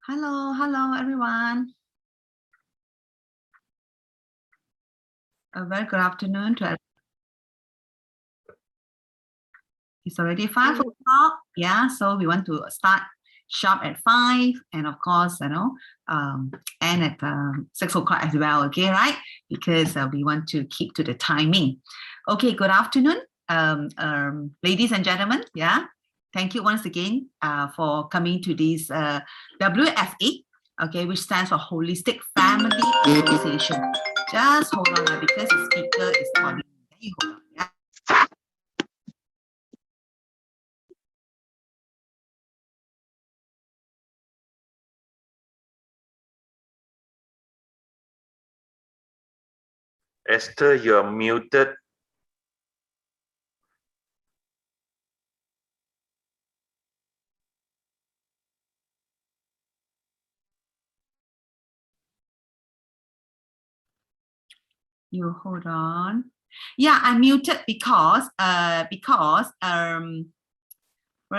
Hello everyone. A very good afternoon to everyone. It's already 5 o'clock. Yeah, so we want to start sharp at 5, and of course, end at 6 o'clock as well. Okay, right? Because we want to keep to the timing. Okay, good afternoon, ladies and gentlemen. Yeah, thank you once again for coming to this WFA. Okay, which stands for Holistic Family Association. Just hold on because the speaker is calling. Hold on, yeah. Esther, you're muted. You hold on. Yeah, I'm muted because what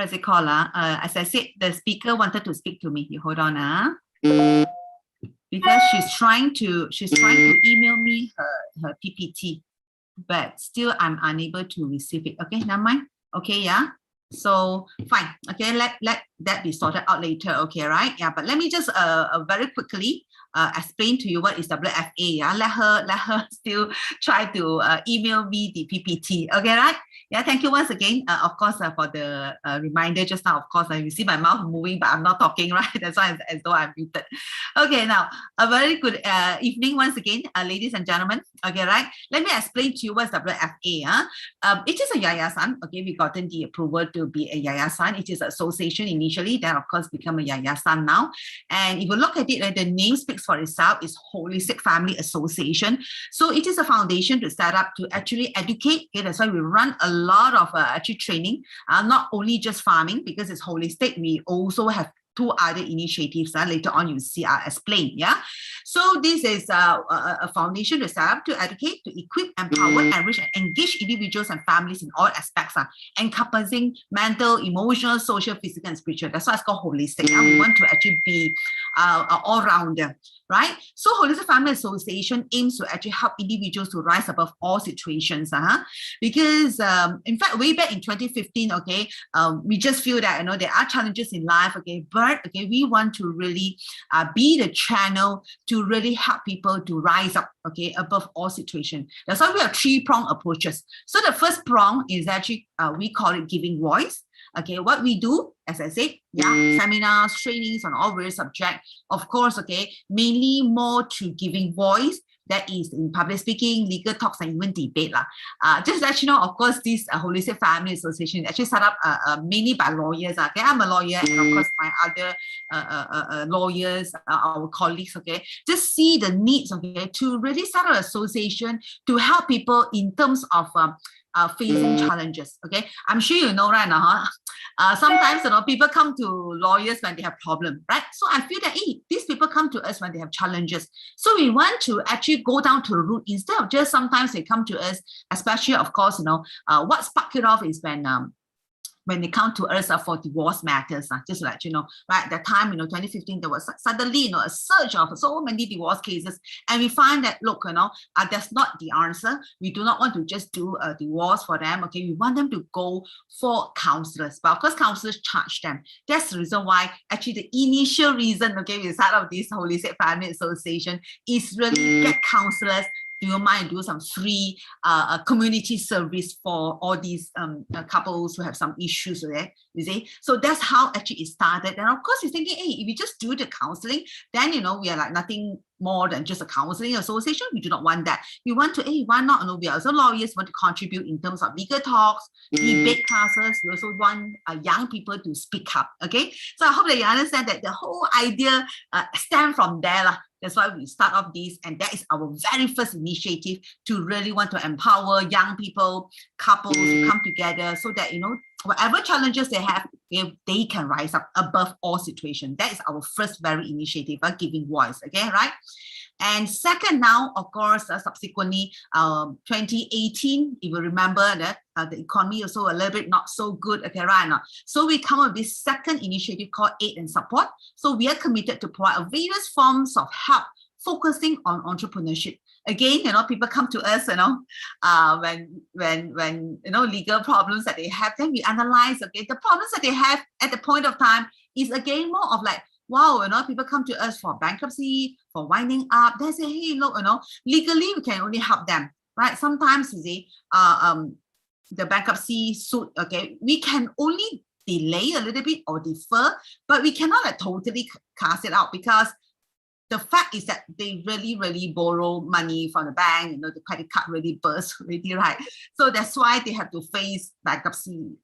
is it called? As I said, the speaker wanted to speak to me. You hold on, because she's trying to email me her PPT, but still I'm unable to receive it. Okay, never mind. Okay, yeah. So fine. Okay, let that be sorted out later. Okay, right? Yeah, but let me just very quickly explain to you what is WFA. Yeah, let her still try to email me the PPT. Okay, right? Yeah, thank you once again. Of course, for the reminder just now. Of course, you see my mouth moving, but I'm not talking, right? That's why as though I'm muted. Okay, now a very good evening once again, ladies and gentlemen. Okay, right? Let me explain to you what's WFA. It is a yayasan. Okay, we gotten the approval to be a yayasan. It is an association initially, then of course become a yayasan now. And if you look at it, the name speaks for itself. It's Holistic Family Association. So it is a foundation to set up to actually educate. Okay, that's why we run a lot of actually training, not only just farming, because it's holistic. We also have 2 other initiatives. Later on, you see, I'll explain. Yeah. So this is a foundation to set up to educate, to equip, empower, enrich, and engage individuals and families in all aspects, encompassing mental, emotional, social, physical, and spiritual. That's why it's called holistic. We want to actually be all-rounder. Right? So Holistic Family Association aims to actually help individuals to rise above all situations. Because in fact, way back in 2015, okay, we just feel that, there are challenges in life, okay, but okay, we want to really be the channel to really help people to rise up, okay, above all situations. That's why we have 3-pronged approaches. So the first prong is actually, we call it giving voice. Okay, what we do, as I said, yeah, seminars, trainings on all various subjects. Of course, okay, mainly more to giving voice. That is in public speaking, legal talks, and even debate. Just to let you know, of course, this Holistic Family Association is actually set up mainly by lawyers. Okay, I'm a lawyer, and of course, my other lawyers, our colleagues, okay, just see the needs, okay, to really set up an association to help people in terms of facing challenges. Okay, I'm sure you know right now. Sometimes people come to lawyers when they have problems, right? So I feel that these people come to us when they have challenges. So we want to actually go down to the root instead of just sometimes they come to us, especially of course, what sparked it off is when they come to us for divorce matters, just to let you know, right? At that time, 2015, there was suddenly, a surge of so many divorce cases. And we find that, look, that's not the answer. We do not want to just do a divorce for them, okay? We want them to go for counselors. But of course, counselors charge them. That's the reason why, actually, the initial reason, okay, we set up this Holistic Family Association is really get counselors. Do you mind do some free community service for all these couples who have some issues with it, you see? So that's how actually it started. And of course, you're thinking, hey, if we just do the counseling, then, we are like nothing more than just a counseling association. We do not want that. We want to, hey, why not? We are also lawyers, want to contribute in terms of legal talks, debate classes. We also want young people to speak up, okay? So I hope that you understand that the whole idea stems from there. That's why we start off this, and that is our very first initiative to really want to empower young people, couples to come together so that, whatever challenges they have, they can rise up above all situations. That is our first very initiative, giving voice, okay, right? And second now, of course, subsequently, 2018, if you remember that the economy also a little bit not so good, okay, right now. So we come up with this second initiative called Aid and Support. So we are committed to provide various forms of help focusing on entrepreneurship. Again, people come to us, when legal problems that they have, then we analyze, okay, the problems that they have at the point of time is again more of like, wow, people come to us for bankruptcy, for winding up. They say, hey, look, legally we can only help them, right? Sometimes, you see, the bankruptcy suit, okay, we can only delay a little bit or defer, but we cannot like totally cast it out, because the fact is that they really borrow money from the bank, the credit card really burst already, right? So that's why they have to face bankruptcy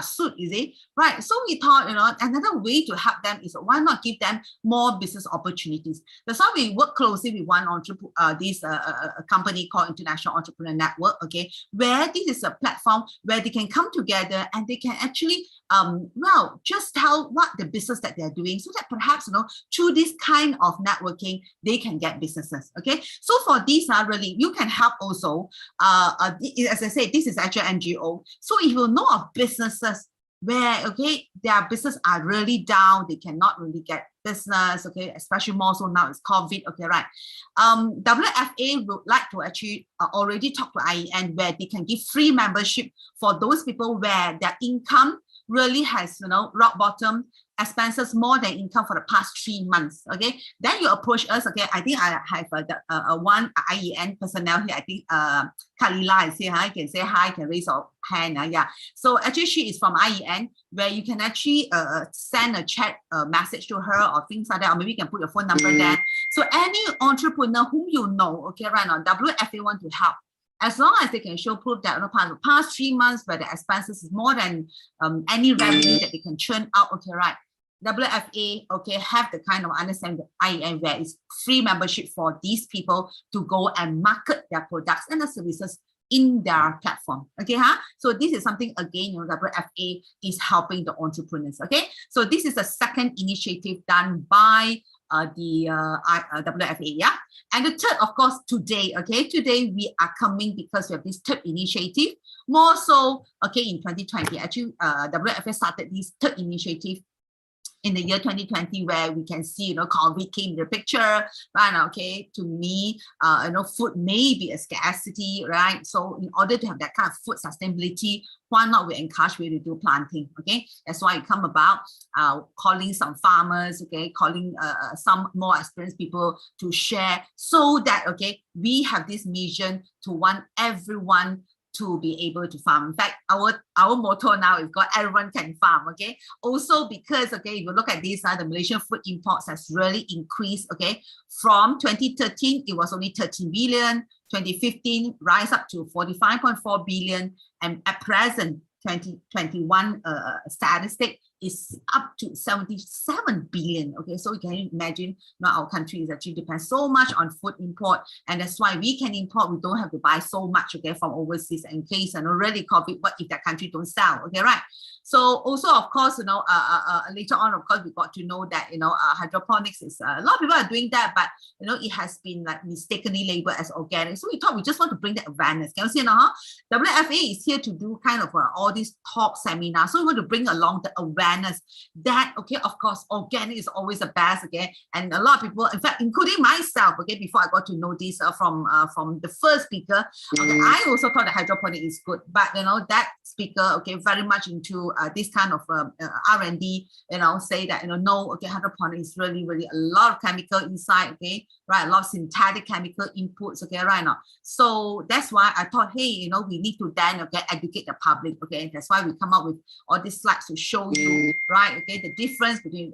suit, is it? Right. So we thought, another way to help them is why not give them more business opportunities. That's why we work closely with one a company called International Entrepreneur Network, okay, where this is a platform where they can come together and they can actually just tell what the business that they're doing, so that perhaps through this kind of networking they can get businesses. Okay, so for these really you can help also. As I said, this is actually NGO. So if you know of businesses where their business are really down, they cannot really get business, okay, especially more so now it's COVID, okay, right? WFA would like to actually already talk to IEN where they can give free membership for those people where their income really has rock bottom, expenses more than income for the past 3 months. Okay, then you approach us. Okay, I think I have one IEN personnel here. I think Kalila is here. You can say hi, can raise your hand. Yeah, so actually she is from IEN, where you can actually send a chat message to her or things like that, or maybe you can put your phone number there. So any entrepreneur whom you know, okay, right now WFA want to help. As long as they can show proof that the past 3 months where the expenses is more than any revenue that they can churn out, okay, right? WFA, okay, have the kind of understanding that IEN where it's free membership for these people to go and market their products and the services in their platform. Okay, so this is something again, WFA is helping the entrepreneurs. Okay, so this is the second initiative done by the WFA, yeah. And the third, of course, today, okay, today we are coming because we have this third initiative. More so, okay, in 2020, actually, WFA started this third initiative in the year 2020, where we can see, COVID came in the picture, right? Okay, to me, food may be a scarcity, right? So in order to have that kind of food sustainability, why not we encourage you to do planting? Okay, that's why it come about, calling some farmers, okay, calling some more experienced people to share, so that, okay, we have this mission to want everyone to be able to farm. In fact, our motto now is called everyone can farm. Okay, also because, okay, if you look at this, the Malaysian food imports has really increased. Okay, from 2013 it was only 13 billion, 2015 rise up to 45.4 billion, and at present 2021 statistic is up to 77 billion. Okay, so you can imagine now our country is actually depends so much on food import, and that's why we can import. We don't have to buy so much, okay, from overseas in case really COVID. What if that country don't sell? Okay, right? So also, of course, later on, of course, we got to know that hydroponics is a lot of people are doing that, but it has been like mistakenly labeled as organic. So we thought we just want to bring that awareness. Can you see now? WFA is here to do kind of all these talk seminars. So we want to bring along the awareness that, okay, of course, organic is always the best, okay, and a lot of people, in fact, including myself, okay, before I got to know this from the first speaker, okay, I also thought that hydroponic is good, but that speaker, okay, very much into this kind of R&D, say that no, okay, hydroponic is really a lot of chemical inside, okay, right, a lot of synthetic chemical inputs, okay, right now. So that's why I thought, hey, we need to then, okay, educate the public, okay. That's why we come up with all these slides to show you, right, okay, the difference between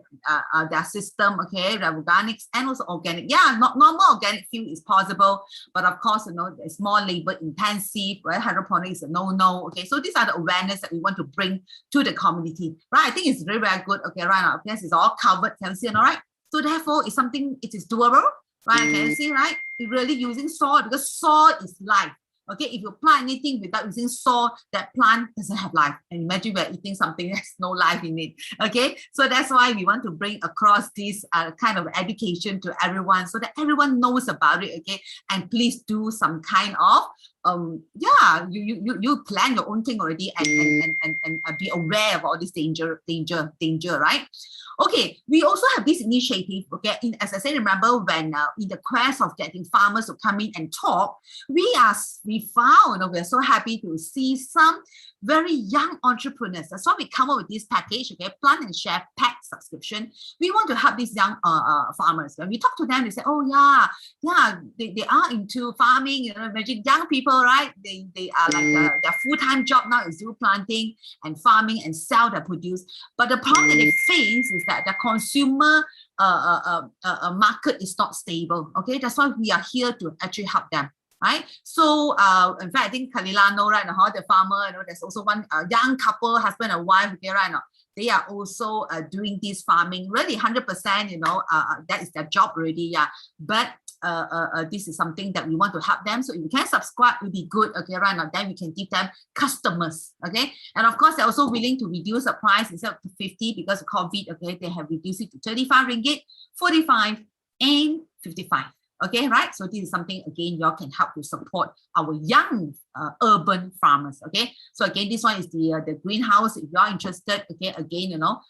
their system, okay, the organics and also organic. Yeah, not normal organic field is possible, but of course, it's more labor intensive, right? Hydroponic is a no. Okay, so these are the awareness that we want to bring to the community, right? I think it's very good. Okay, right now, yes, it's all covered. Can you see, all right? So therefore, it's something, it is doable, right? Can you see, right? We're really using soil because soil is life. Okay, if you plant anything without using soil, that plant doesn't have life. And imagine we're eating something that's no life in it. Okay, so that's why we want to bring across this kind of education to everyone so that everyone knows about it. Okay, and please do some kind of you plan your own thing already and be aware of all this danger, right? Okay, we also have this initiative, okay, as I said, remember when in the quest of getting farmers to come in and talk, we found, we're so happy to see some very young entrepreneurs. That's why we come up with this package, okay, Plant and Share Pack subscription. We want to help these young farmers. When we talk to them, they say, oh yeah, they are into farming, you know, imagine young people, right? They are like their full-time job now is do planting and farming and sell their produce. But the problem that they face is that the consumer market is not stable. Okay, that's why we are here to actually help them. Right, so in fact, I think Kalila know right now, the farmer, you know, there's also one young couple, husband and wife, okay, right now, they are also doing this farming, really 100%, you know, that is their job already, yeah. But this is something that we want to help them. So if you can subscribe, it will be good, okay, right now, then we can give them customers, okay. And of course, they're also willing to reduce the price instead of 50 because of COVID, okay, they have reduced it to 35 ringgit, 45 and 55. Okay, right? So this is something, again, y'all can help to support our young urban farmers, okay? So again, this one is the greenhouse. If you're interested, okay, again, you know,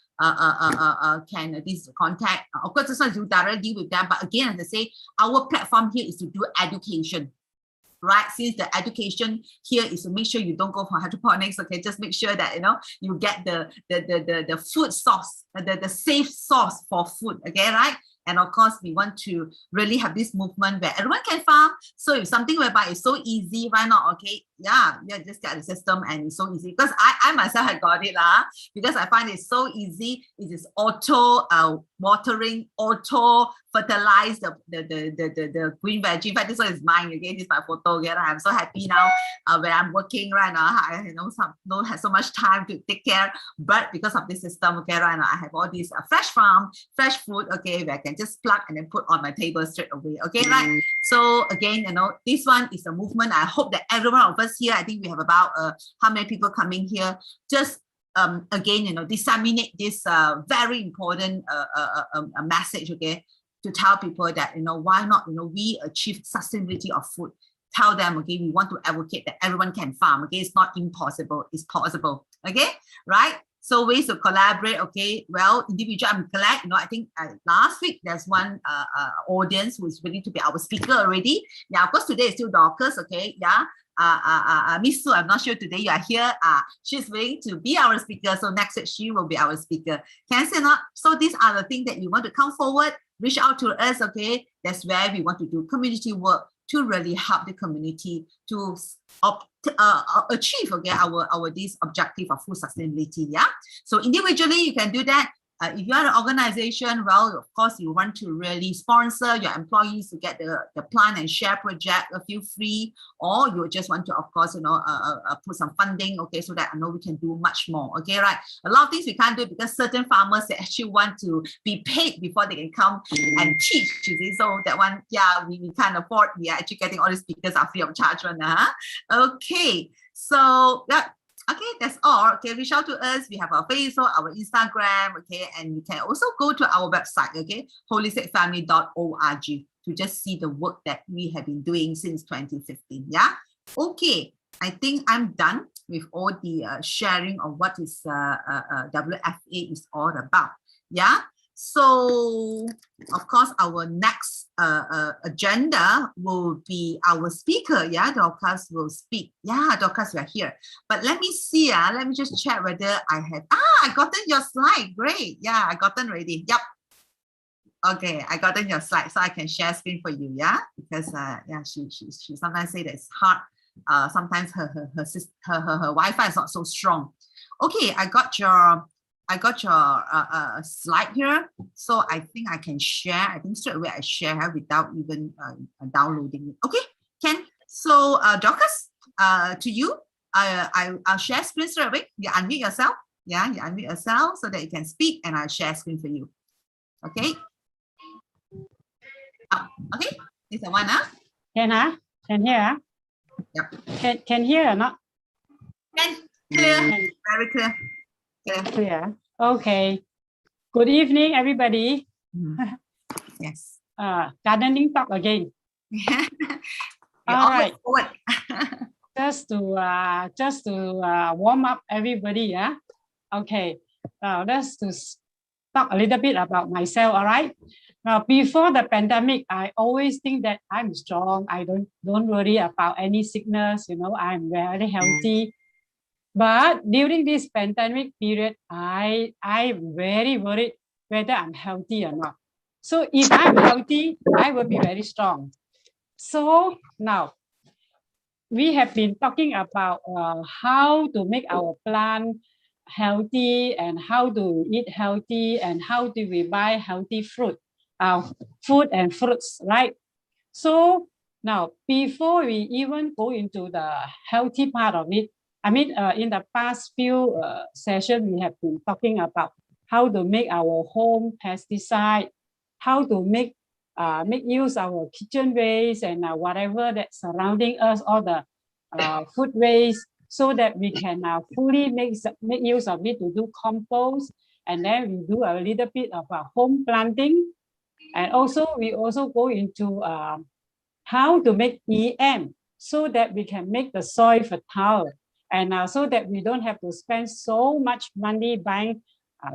can this contact, of course, this one is directly with them, but again, as I say, our platform here is to do education, right? Since the education here is to make sure you don't go for hydroponics, okay, just make sure that, you know, you get the food source, the safe source for food, okay, right? And of course, we want to really have this movement where everyone can farm. So if something whereby it's so easy, why not? Okay, yeah, just get the system and it's so easy. Because I myself had got it because I find it so easy. It is auto watering, auto fertilize the green veggie. In fact, this one is mine. Again, this is my photo. Again, I'm so happy now when I'm working right now. I don't have so much time to take care, but because of this system, okay, right now I have all these fresh farm, fresh food, okay, where I can just plug and then put on my table straight away, okay, right? So again, you know, this one is a movement. I hope that every one of us here, I think we have about how many people coming here, just again, you know, disseminate this very important message, okay, to tell people that, you know, why not, you know, we achieve sustainability of food. Tell them, okay, we want to advocate that everyone can farm, okay, it's not impossible, it's possible, okay, right? So ways to collaborate, okay, well, individual, I'm glad, you know, I think last week there's one audience who is willing to be our speaker already. Yeah, of course, today is still Dorcas, okay, yeah. Miss Sue, I'm not sure today you are here. She's willing to be our speaker. So next week she will be our speaker. Can you not? So these are the things that you want to come forward, reach out to us, okay? That's where we want to do community work to really help the community to achieve, okay, our this objective of food sustainability, yeah? So individually, you can do that. If you are an organization, well, of course, you want to really sponsor your employees to get the Plant and Share project, feel free, or you just want to, of course, you know, put some funding, okay, so that I know we can do much more, okay, right? A lot of things we can't do because certain farmers, they actually want to be paid before they can come and teach, you see, so that one, yeah, we can't afford. We are actually getting all the speakers are free of charge one, okay, so yeah. Okay, that's all. Okay, reach out to us. We have our Facebook, our Instagram, okay, and you can also go to our website, okay, holisticfamily.org to just see the work that we have been doing since 2015, yeah? Okay, I think I'm done with all the sharing of what is WFA is all about, yeah? So, of course, our next agenda will be our speaker. Yeah, Dorcas will speak. Yeah, Dorcas, you are here. But let me see. Let me just check whether I have. I gotten your slide. Great. Yeah, I gotten ready. Yep. Okay, I gotten your slide, so I can share screen for you. Yeah, because yeah, she sometimes say that it's hard. Sometimes her Wi-Fi is not so strong. Okay, I got your slide here, so I think I can share. I think straight away I share without even downloading it. Okay, Ken. So Dorcas, to you, I'll share screen straight away. You unmute yourself. Yeah, you unmute yourself so that you can speak, and I'll share screen for you. Okay. Okay. This is the one, Can hear? Yep. can hear or not? Clear, very clear. Clear. Okay. Good evening, everybody. Yes. Gardening talk again. You're All always right. forward. Just to warm up everybody. Yeah. Okay. Let's talk a little bit about myself. All right. Now, before the pandemic, I always think that I'm strong. I don't worry about any sickness. You know, I'm very healthy. But during this pandemic period, I'm very worried whether I'm healthy or not. So if I'm healthy, I will be very strong. So now we have been talking about how to make our plant healthy and how to eat healthy and how do we buy healthy food and fruits, right? So now, before we even go into the healthy part of it, I mean, in the past few sessions, we have been talking about how to make our home pesticide, how to make use our kitchen waste and whatever that's surrounding us, all the food waste, so that we can fully make use of it to do compost, and then we do a little bit of home planting, and also we also go into how to make EM so that we can make the soil fertile, and so that we don't have to spend so much money buying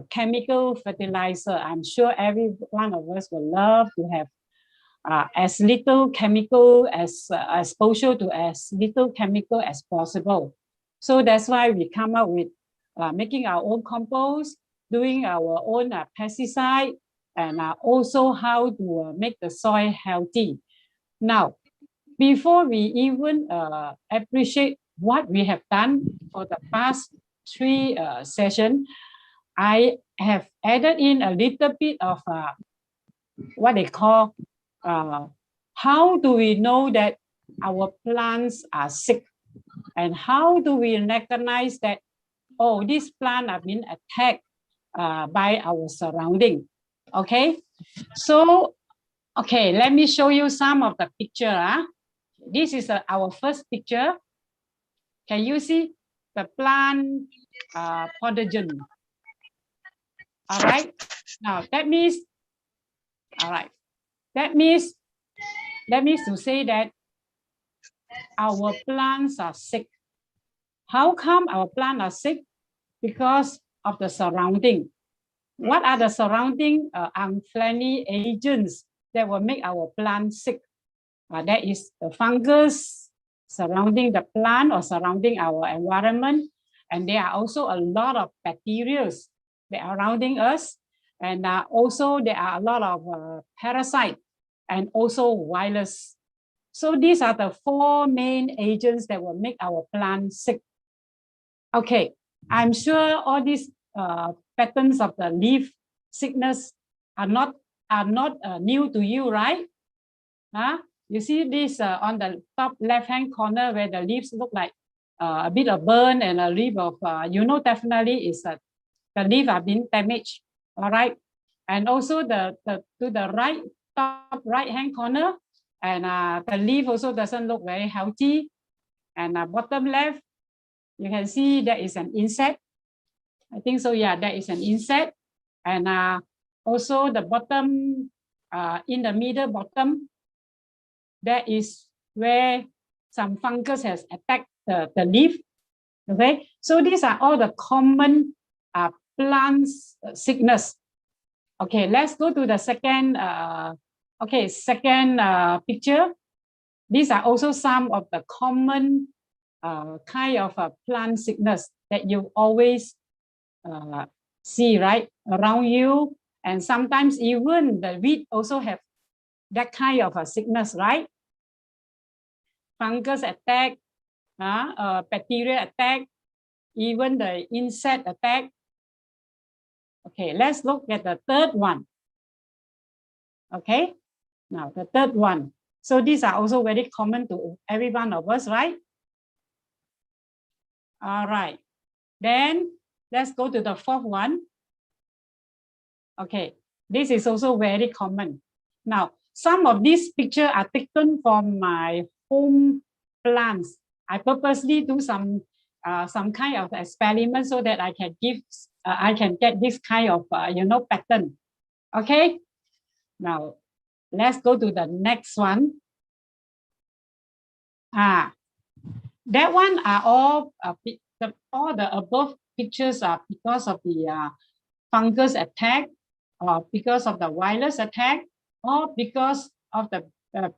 chemical fertilizer. I'm sure every one of us would love to have as little chemical as exposure to as little chemical as possible. So that's why we come up with making our own compost, doing our own pesticide, and also how to make the soil healthy. Now, before we even appreciate what we have done for the past 3 sessions, I have added in a little bit of what they call how do we know that our plants are sick, and how do we recognize that, oh, this plant have been attacked by our surrounding. Okay, so okay, let me show you some of the picture. This is our first picture. Can you see the plant pathogen? All right. Now that means, all right. That means to say that our plants are sick. How come our plants are sick? Because of the surrounding. What are the surrounding unfriendly agents that will make our plants sick? That is the fungus surrounding the plant or surrounding our environment. And there are also a lot of bacteria that are surrounding us. And also there are a lot of parasites and also virus. So these are the 4 main agents that will make our plant sick. Okay, I'm sure all these patterns of the leaf sickness are not new to you, right? You see this on the top left-hand corner where the leaves look like a bit of burn and a leaf of, you know, definitely is the leaf have been damaged, all right? And also to the right, top right-hand corner, and the leaf also doesn't look very healthy. And bottom left, you can see there is an insect. I think so, yeah, that is an insect. And also the bottom, in the middle bottom, that is where some fungus has attacked the leaf. Okay, so these are all the common plants sickness. Okay, let's go to the second picture. These are also some of the common kind of plant sickness that you always see, right, around you. And sometimes even the wheat also have that kind of a sickness, right? Fungus attack, bacteria attack, even the insect attack. Okay, let's look at the third one. Okay, now the third one. So these are also very common to every one of us, right? All right, then let's go to the fourth one. Okay, this is also very common. Now, some of these pictures are taken from my home plants. I purposely do some kind of experiment so that I can get this kind of pattern. Okay. Now let's go to the next one. That one are all the above pictures are because of the fungus attack, or because of the virus attack, or because of the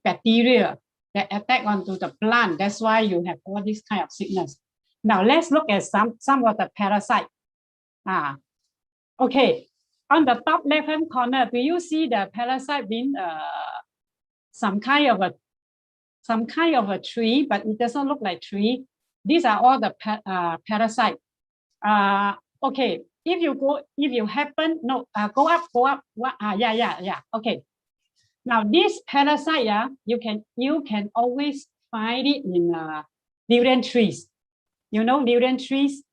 bacteria that attack onto the plant. That's why you have all this kind of sickness. Now let's look at some of the parasite. Okay, on the top left hand corner, do you see the parasite being some kind of a tree, but it doesn't look like tree. These are all the parasite. Okay, go up. Yeah. Okay. Now this parasite, you can always find it in durian trees. You know durian trees,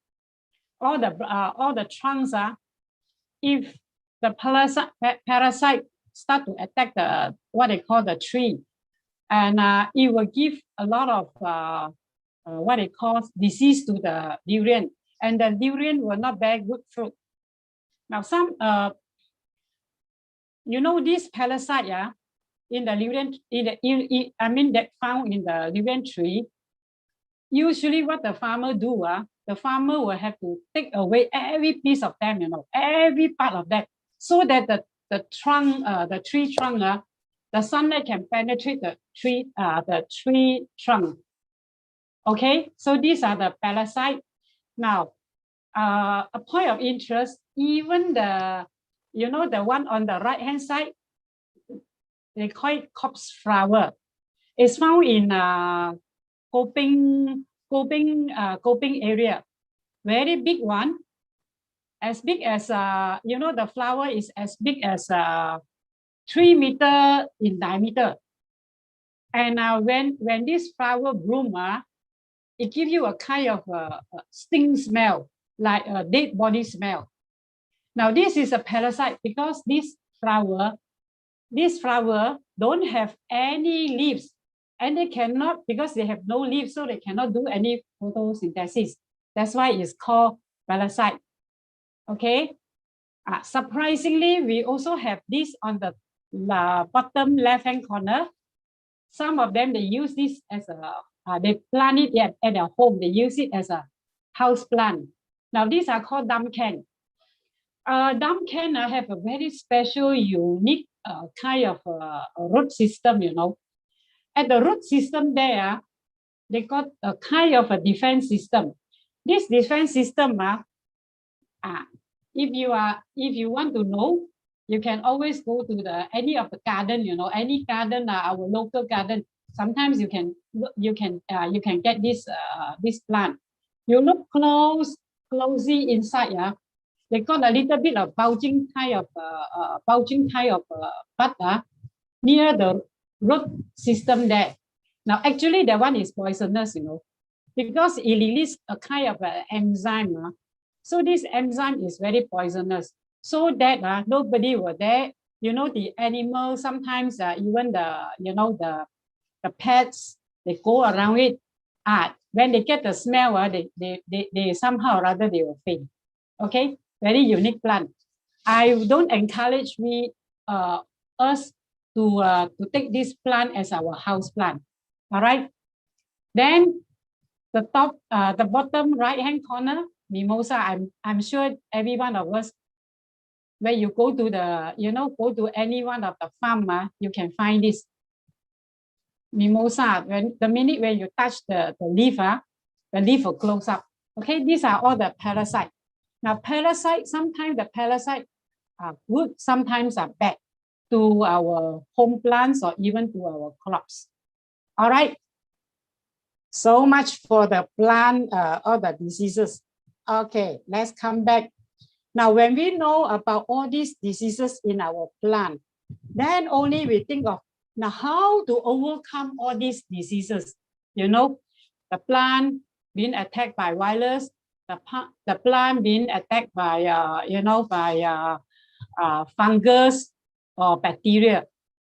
all the trunks if the parasite start to attack the what they call the tree, and it will give a lot of what they call disease to the durian, and the durian will not bear good fruit. Now some this parasite in the durian that found in the durian tree. Usually what the farmer do, the farmer will have to take away every piece of them, every part of that, so that the trunk, the tree trunk, the sunlight can penetrate the tree trunk. Okay, so these are the parasite. Now, a point of interest, even the one on the right hand side, they call it corpse flower. It's found in coping area, very big one, as big as the flower is as big as 3 meters in diameter. And when this flower bloom, it gives you a kind of stink smell, like a dead body smell. Now this is a parasite because this flower don't have any leaves, and they cannot, because they have no leaves, so they cannot do any photosynthesis. That's why it's called parasite. Okay. Surprisingly, we also have this on the bottom left hand corner. Some of them, they use this as they plant it at their home. They use it as a house plant. Now these are called dumb can. Dumb can have a very special, unique kind of root system, At the root system there, they got a kind of a defense system. This defense system, if you want to know, you can always go to any of the garden, any garden, our local garden. Sometimes you can get this plant. You look closely inside, they got a little bit of bulging kind of bud near the root system there. Now, actually, that one is poisonous, because it releases a kind of enzyme. So this enzyme is very poisonous. So that nobody will dare, the animals, sometimes even the pets, they go around it. When they get the smell, they somehow or other they will faint. Okay, very unique plant. I don't encourage us to take this plant as our house plant. All right. Then the bottom right hand corner, mimosa. I'm sure every one of us, when you go to go to any one of the farm, you can find this mimosa. When you touch the leaf, the leaf will close up. Okay, these are all the parasite. Now, sometimes the parasite are good, sometimes are bad to our home plants or even to our crops. All right. So much for the plant, all the diseases. Okay, let's come back. Now, when we know about all these diseases in our plant, then only we think of now how to overcome all these diseases. The plant being attacked by virus, the plant being attacked by fungus or bacteria.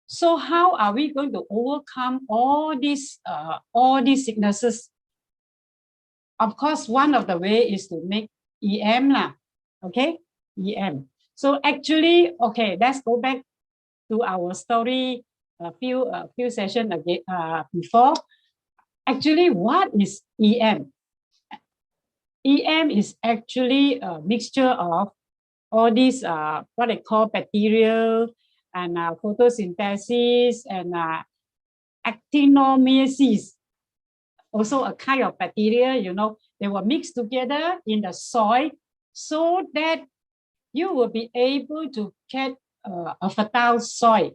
So how are we going to overcome all these sicknesses of course, one of the way is to make EM lah. Okay, EM. So actually, okay, let's go back to our story a few sessions again before. Actually, what is EM? EM is actually a mixture of all these what they call bacterial and photosynthesis and actinomyces. Also a kind of bacteria, you know, they were mixed together in the soil so that you will be able to get a fertile soil.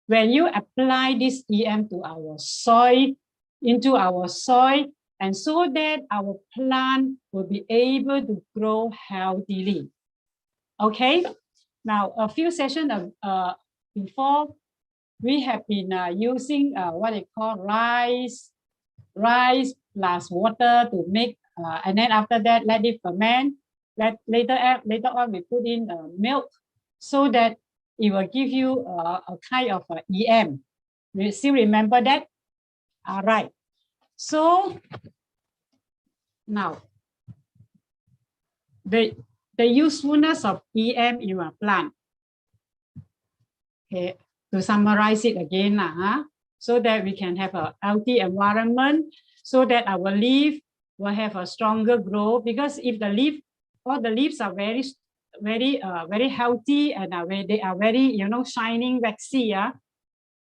When you apply this EM to our soil, into our soil, and so that our plant will be able to grow healthily. Okay, now a few sessions before, we have been using what they call rice plus water to make, and then after that let it ferment. Later on we put in milk so that it will give you a kind of EM. You still remember that? All right. So now the usefulness of EM in a plant. Okay, to summarize it again, so that we can have a healthy environment, so that our leaf will have a stronger growth. Because if all the leaves are very healthy and they are very, you know, shining, waxy,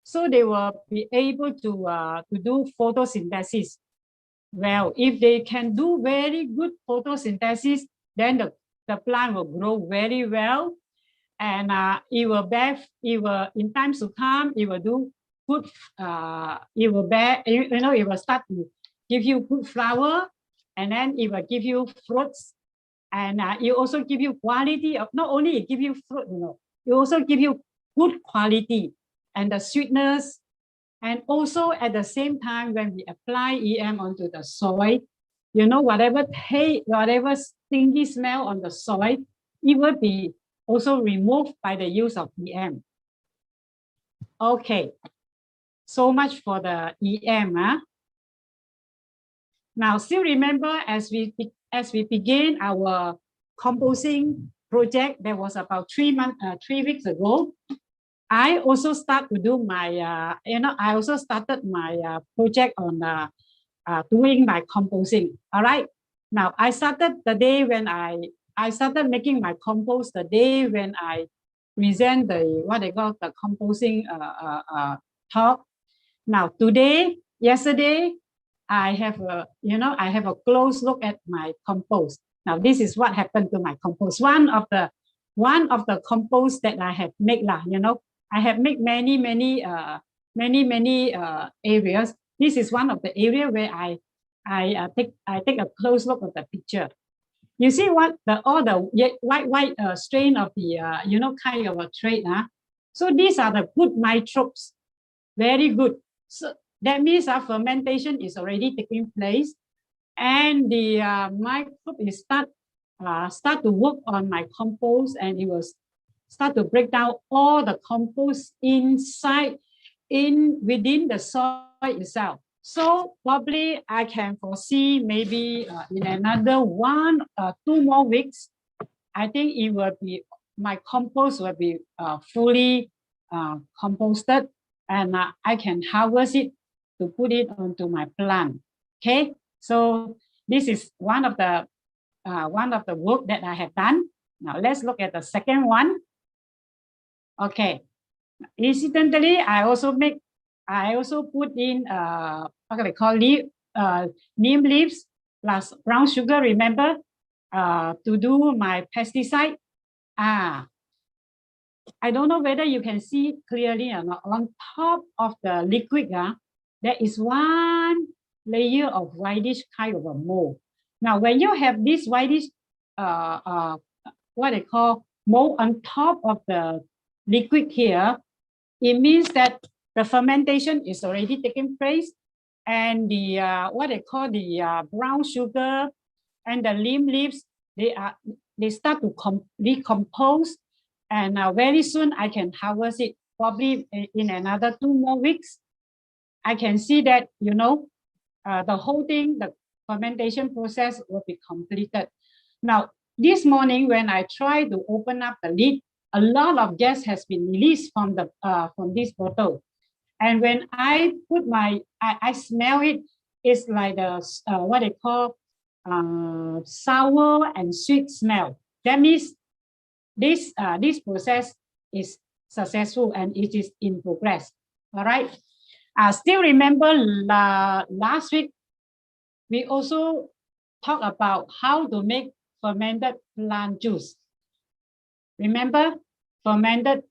so they will be able to do photosynthesis. Well, if they can do very good photosynthesis, then the plant will grow very well, and it will in times to come, it will do good. It will bear, you know, it will start to give you good flower, and then it will give you fruits, and it also give you quality of, not only it give you fruit, you know, it also give you good quality and the sweetness. And also at the same time, when we apply EM onto the soil, you know, whatever stinky smell on the soil, it will be also removed by the use of EM. Okay, so much for the EM. Now, still remember, as we begin our composting project, that was about 3 weeks ago. I also start to do my, I also started my project on doing my composting. All right. Now, I started the day when I started making my compost the day when I present the, what they call the composting talk. Now, yesterday, I have a close look at my compost. Now, this is what happened to my compost. One of the compost that I have made, you know, I have made many areas. This is one of the area where I take a close look at the picture. You see what all the white strain of the you know, kind of a trait. So these are the good microbes, very good. So that means fermentation is already taking place, and the microbe is start to work on my compost, and it will start to break down all the compost within the soil itself. So probably I can foresee maybe in another 1 or 2 more weeks, I think it will be, my compost will be fully composted, and I can harvest it to put it onto my plant. Okay, so this is one of the work that I have done. Now let's look at the second one. Okay, incidentally, I also put in what they call neem leaves plus brown sugar. Remember, to do my pesticide. I don't know whether you can see clearly or not. On top of the liquid, there is one layer of whitish kind of a mold. Now, when you have this whitish, what they call mold on top of the liquid here, it means that the fermentation is already taking place, and the what they call the brown sugar and the neem leaves, they start to decompose, and very soon I can harvest it. Probably in another 2 more weeks, I can see that, you know, the whole thing, fermentation process will be completed. Now, this morning when I try to open up the lid, a lot of gas has been released from the from this bottle. And when I put I smell it, it's like the what they call sour and sweet smell. That means this process is successful and it is in progress. All right. I still remember last week we also talked about how to make fermented plant juice. Remember fermented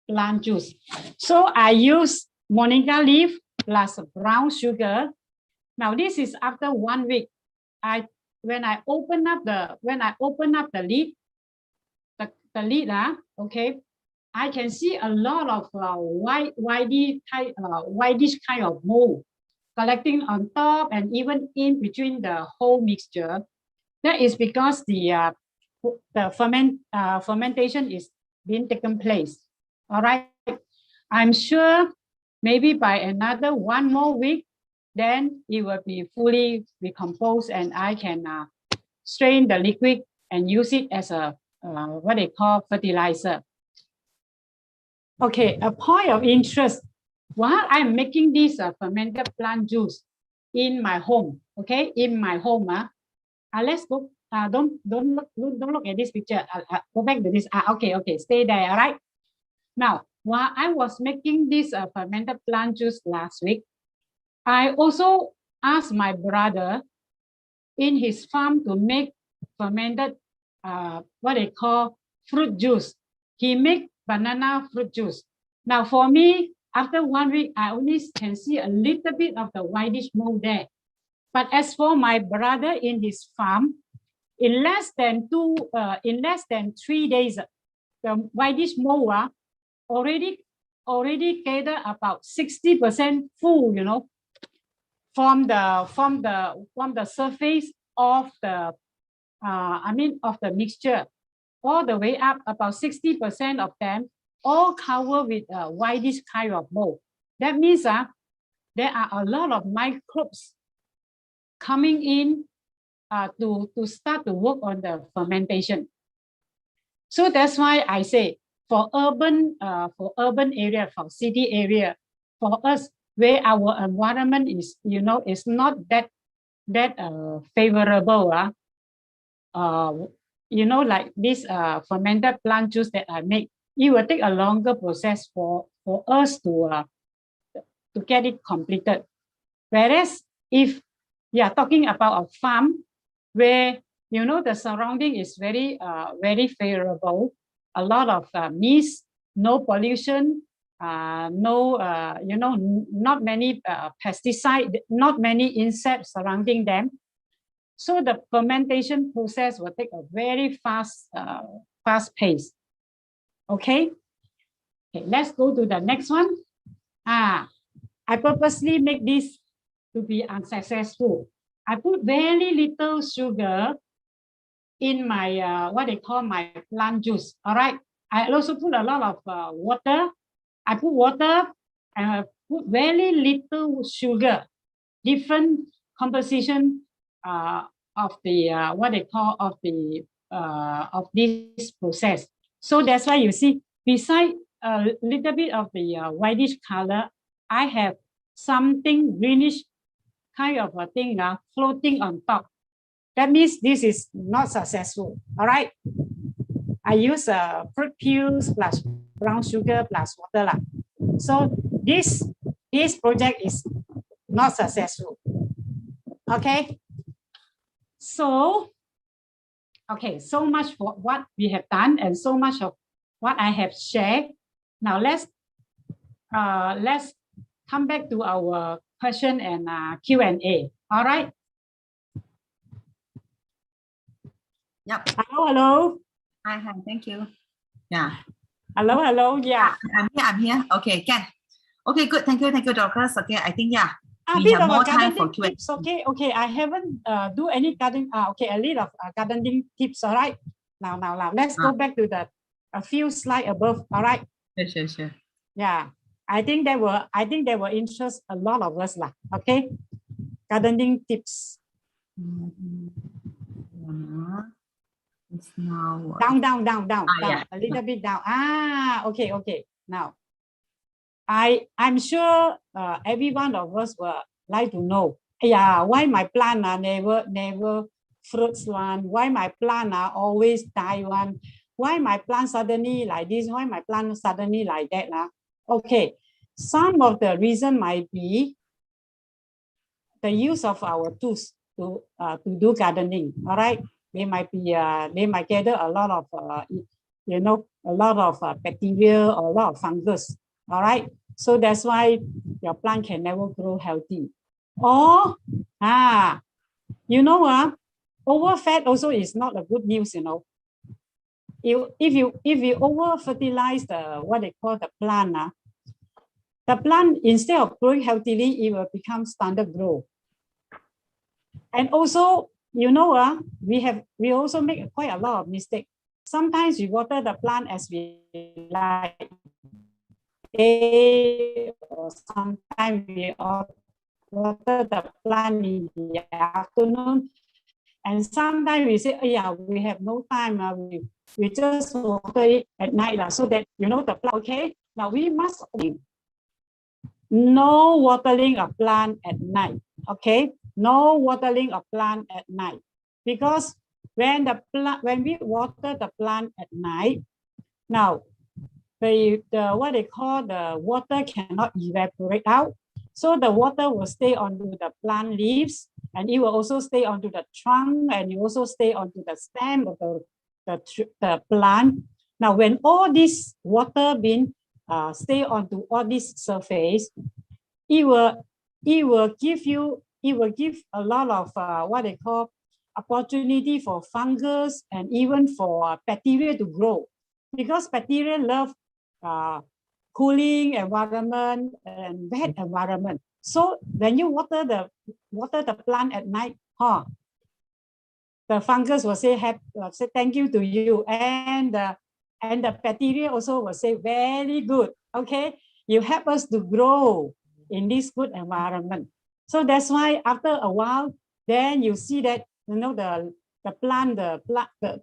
plant juice. So I use moringa leaf plus brown sugar. Now this is after 1 week. When I open up the lid, the lid, okay, I can see a lot of whitish kind of mold collecting on top and even in between the whole mixture. That is because the fermentation is being taken place. All right, I'm sure maybe by another 1 more week, then it will be fully recomposed and I can strain the liquid and use it as a what they call fertilizer. Okay, a point of interest. While I'm making this fermented plant juice in my home, okay, in my home, let's go. Don't look at this picture. Go back to this. Okay, stay there. All right. Now, while I was making this fermented plant juice last week, I also asked my brother in his farm to make fermented what they call fruit juice. He make banana fruit juice. Now for me, after 1 week, I only can see a little bit of the whitish mold there. But as for my brother in his farm, in less than 3 days, the whitish mold already gather about 60% full, you know, from the surface of the of the mixture, all the way up about 60% of them all covered with whitish kind of mold. That means there are a lot of microbes coming in to start to work on the fermentation. So that's why I say for urban area, for city area, for us where our environment is, you know, is not that favorable. You know, like this fermented plant juice that I make, it will take a longer process for us to get it completed. Whereas if you are talking about a farm where, you know, the surrounding is very favorable, a lot of mist, no pollution, no, you know, not many pesticide, not many insects surrounding them. So the fermentation process will take a very fast pace. Okay, let's go to the next one. I purposely make this to be unsuccessful. I put very little sugar in my what they call my plant juice. All right. I also put a lot of water. I put water and I put very little sugar. Different composition of the what they call of this process. So that's why you see, beside a little bit of the whitish color, I have something greenish kind of a thing floating on top. That means this is not successful. All right. I use fruit peels plus brown sugar plus water. So this project is not successful. Okay. So, okay, so much for what we have done and so much of what I have shared. Now let's come back to our question and Q&A. All right. Yep. Hello. Hi, thank you. Yeah. Hello. Yeah. I'm here. Okay, can. Okay, good. Thank you, Dorcas. Okay, I think we bit have of more time for Q&A. tips. Okay. I haven't do any gardening. Okay, a little of gardening tips. All right. Now, let's go back to a few slides above. All right. Sure. Yeah, I think they will interest a lot of us. Okay, gardening tips. It's now Down, down, yeah. a little bit down. Okay. Now, I'm sure every one of us will like to know, yeah, why my plant never fruits one? Why my plant always die one? Why my plant suddenly like this? Why my plant suddenly like that? Okay, some of the reason might be the use of our tools to do gardening. All right, they might gather a lot of a lot of bacteria or a lot of fungus. All right, so that's why your plant can never grow healthy. Or overfed also is not a good news. If you over fertilize the what they call the plant, the plant instead of growing healthily, it will become standard grow. And also, we also make quite a lot of mistakes. Sometimes we water the plant as we like, or sometimes we water the plant in the afternoon. And sometimes we say, oh yeah, we have no time. We just water it at night, so that the plant. Okay. Now we must no watering a plant at night. Okay. No watering a plant at night, because when we water the plant at night, now the what they call the water cannot evaporate out, so the water will stay onto the plant leaves, and it will also stay onto the trunk, and it also stay onto the stem of the plant. Now, when all this water stay onto all this surface, it will give a lot of what they call opportunity for fungus and even for bacteria to grow, because bacteria love cooling environment and wet environment. So when you water the plant at night, the fungus will say thank you to you, and the bacteria also will say very good. Okay, you help us to grow in this good environment. So that's why after a while, then you see that the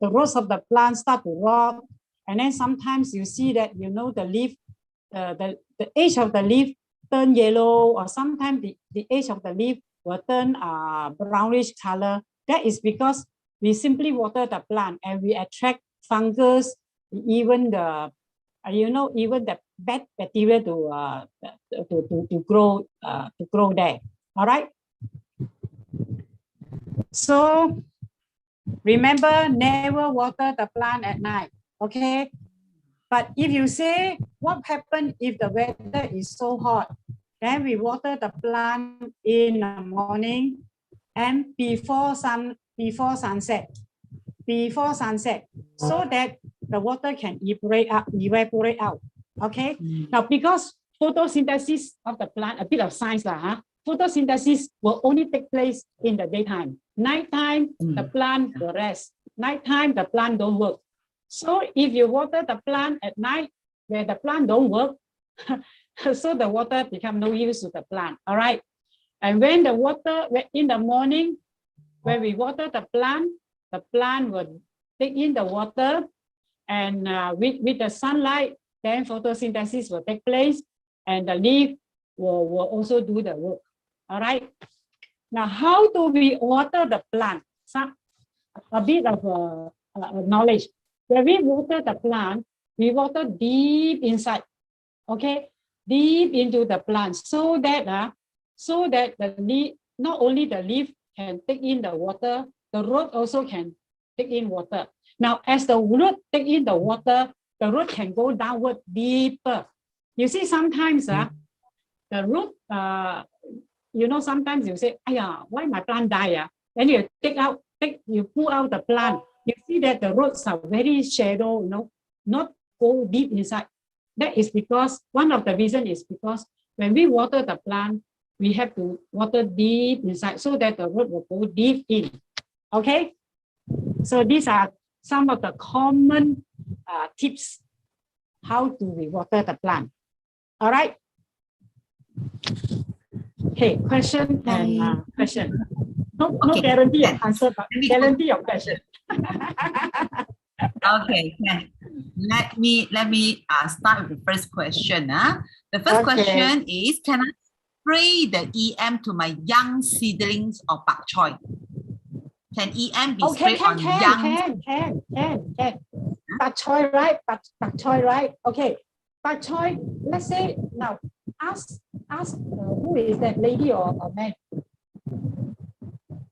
roots of the plant start to rot, and then sometimes you see that the leaf, the edge of the leaf turn yellow, or sometimes the edge of the leaf will turn brownish color. That is because we simply water the plant and we attract fungus, even the bad bacteria to grow there. All right. So remember, never water the plant at night. Okay. But if you say, what happens if the weather is so hot? Then we water the plant in the morning and before sunset, so that the water can evaporate out. Okay. Now, because photosynthesis of the plant, a bit of science, photosynthesis will only take place in the daytime. Nighttime, the plant will rest. Nighttime, the plant don't work. So if you water the plant at night, where the plant don't work, so the water become no use to the plant. All right. And when the water in the morning, when we water the plant will take in the water, and with the sunlight, then photosynthesis will take place, and the leaf will also do the work. All right. Now, how do we water the plant? A bit of knowledge. When we water the plant, we water deep inside. Okay, deep into the plant, so that the leaf, not only the leaf can take in the water, the root also can take in water. Now, as the root take in the water, the root can go downward deeper. You see, sometimes the root, sometimes you say, why my plant die? Then you you pull out the plant. You see that the roots are very shallow, not go deep inside. That is because one of the reasons is because when we water the plant, we have to water deep inside so that the root will go deep in. Okay, so these are some of the common tips how do we water the plant. All right. Okay, question and question. No Okay. guarantee of Then answer, but let me guarantee of question. Okay, can let me start with the first question. The first question is, can I spray the EM to my young seedlings of bok choy? Can EM be sprayed on young? Can. Bok choy, right? Bok choy, right? Okay. Bok choy, let's say now, ask who is that, lady or man?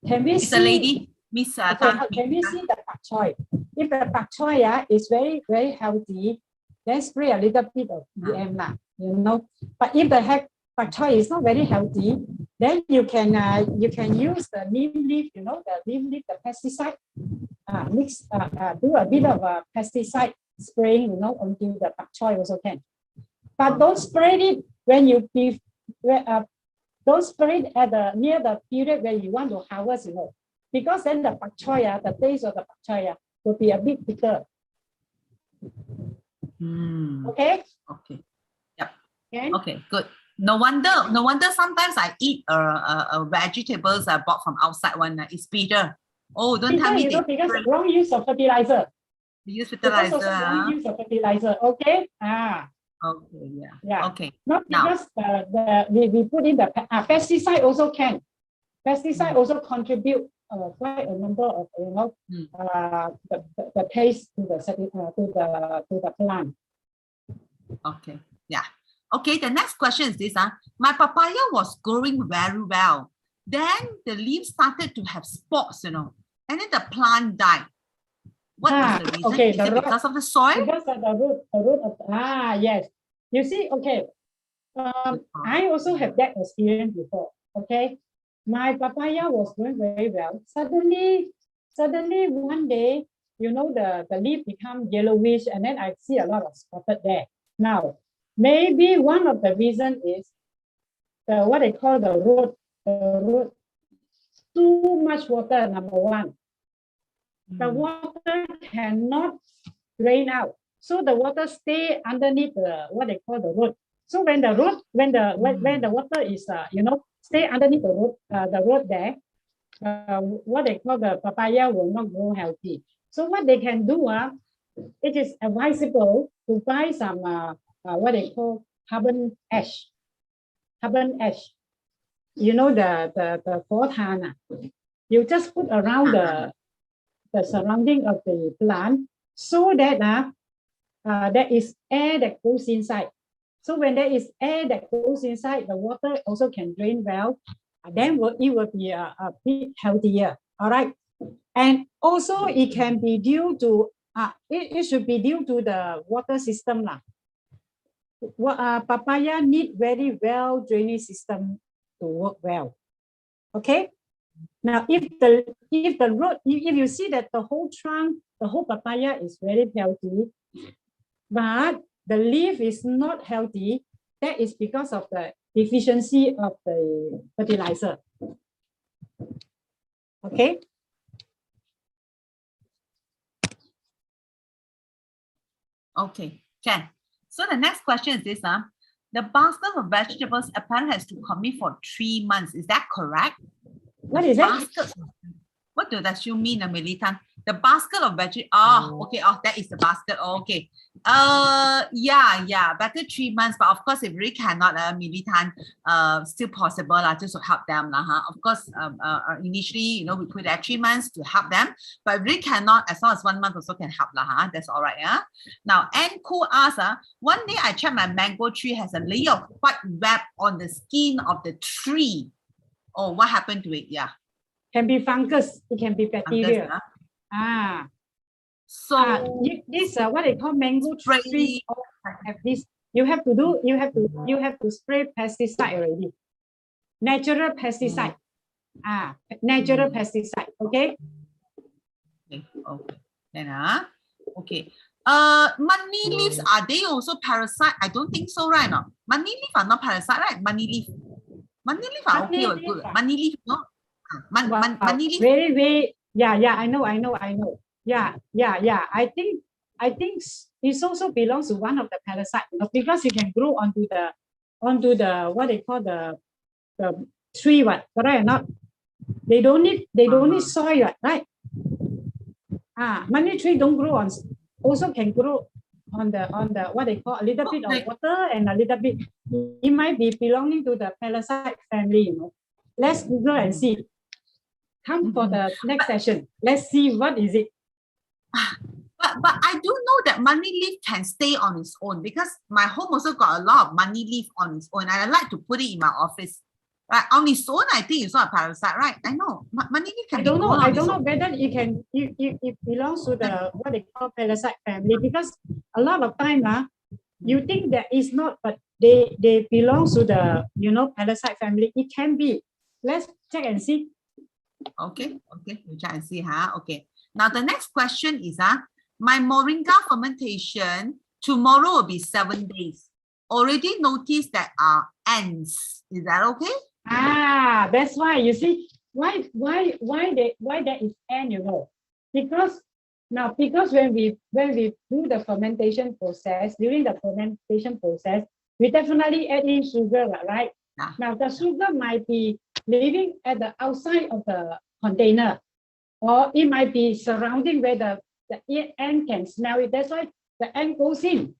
Can we It's see? a lady, Miss Tan. Can we see the bok choy? If the bok choy is very, very healthy, then spray a little bit of EM, you know. But if the bok choy is not very healthy, then you can use the neem leaf, you know, the neem leaf, the pesticide, do a bit of a pesticide spraying, you know, until the bok choy also can. But don't spray it when you don't spray it at the near the period where you want to harvest, you know, because then the bok choy, the taste of the bok choy will be a bit bitter. Okay. Okay. Yep. Okay. Okay. Good. No wonder sometimes I eat vegetables I bought from outside one. It's bitter. Oh, don't tell me because wrong use of fertilizer. Use fertilizer. Wrong use of fertilizer. Okay. Okay. Yeah. Okay. Not Now, because we put in the pesticide also can. Pesticide also contribute quite a number of, you know, the taste to the plant. Okay. Yeah. Okay. The next question is this. My papaya was growing very well. Then the leaves started to have spots, you know, and then the plant died. What was the reason? Okay, is it because of the soil? Because of the root of yes. You see, okay. I also have that experience before. Okay, my papaya was doing very well. Suddenly one day, you know, the leaf become yellowish, and then I see a lot of spotted there. Now, maybe one of the reason is what they call the root. Too much water, number one. The water cannot drain out, so the water stay underneath the what they call the root. So when the water is you know, stay underneath the root there, what they call the papaya will not grow healthy. So what they can do, it is advisable to buy some what they call carbon ash. You know, the phosphorus. You just put around the surrounding of the plant, so that there is air that goes inside. So when there is air that goes inside, the water also can drain well. Then it will be a bit healthier. All right. And also it can be due to it should be due to the water system. Papaya need very well drainage system to work well. Okay. Now, if the root, if you see that the whole trunk, the whole papaya is very healthy, but the leaf is not healthy, that is because of the deficiency of the fertilizer. Okay. Okay, Jen. So the next question is this. The basket of vegetables apparently has to commit for 3 months. Is that correct? What is that? What does you mean, Militan? The basket of vegetables. Okay. That is the basket. Okay. Yeah. Better 3 months, but of course, if really cannot, Militan, still possible just to help them, Of course, initially, you know, we put at 3 months to help them, but if really cannot, as long as 1 month also can help, That's all right, Now, Anko asks, one day I checked my mango tree has a layer of white web on the skin of the tree. Oh, what happened to it? Yeah. Can be fungus. It can be bacteria. Fungus, So this what they call mango tree. Have this. You have to spray pesticide already. Natural pesticide. Natural pesticide. Okay. Okay. Then okay. Money leaves, are they also parasite? I don't think so, right? No. Money leaf are not parasite, right? Money leaf are okay or good. Money leaf, no. Money leaf. Very. Yeah. I know. Yeah. I think it also belongs to one of the parasite, because it can grow onto the what they call the tree, what, correct or not? They don't need soil, right? Money tree don't grow on, also can grow on the what they call a little bit of water and a little bit. It might be belonging to the Pesticide family, you know. Let's Google and see. Come for the next session. Let's see what is it. But I do know that money leaf can stay on its own, because my home also got a lot of money leaf on its own, and I like to put it in my office. Right, on its own, I think it's not a parasite, right? I know money leaf can. I don't know whether it belongs to the what they call Pesticide family, because a lot of time you think that it's not, but they belong to the Pesticide family. It can be. Let's check and see. Okay, we try and see. Okay. Now the next question is my moringa fermentation tomorrow will be 7 days. Already noticed that are ants. Is that okay? That's why you see why there is ant, because when we do the fermentation process, during the fermentation process, we definitely add in sugar, right? Now the sugar might be living at the outside of the container, or it might be surrounding where the ant can smell it. That's why the ant goes in.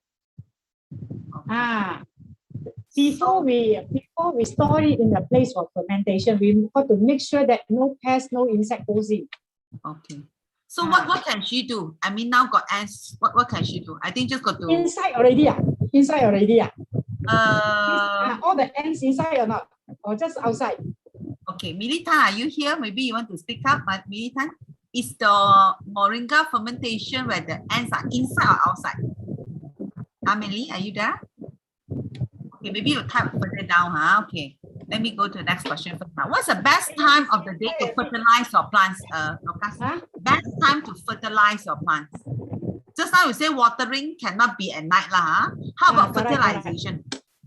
Before we store it in the place of fermentation, we got to make sure that no pest, no insect goes in. Okay. So what can she do? I mean, now got ants. What can she do? I think just got to inside already. All the ants inside or not, or just outside? Okay, Militan, are you here? Maybe you want to speak up, but Militan, is the moringa fermentation where the ants are inside or outside? Amelie, are you there? Okay, maybe you type further down. Okay, let me go to the next question first. Now, what's the best time of the day to fertilize your plants, Lucas? Best time to fertilize your plants. Just now you say watering cannot be at night lah. How about fertilization?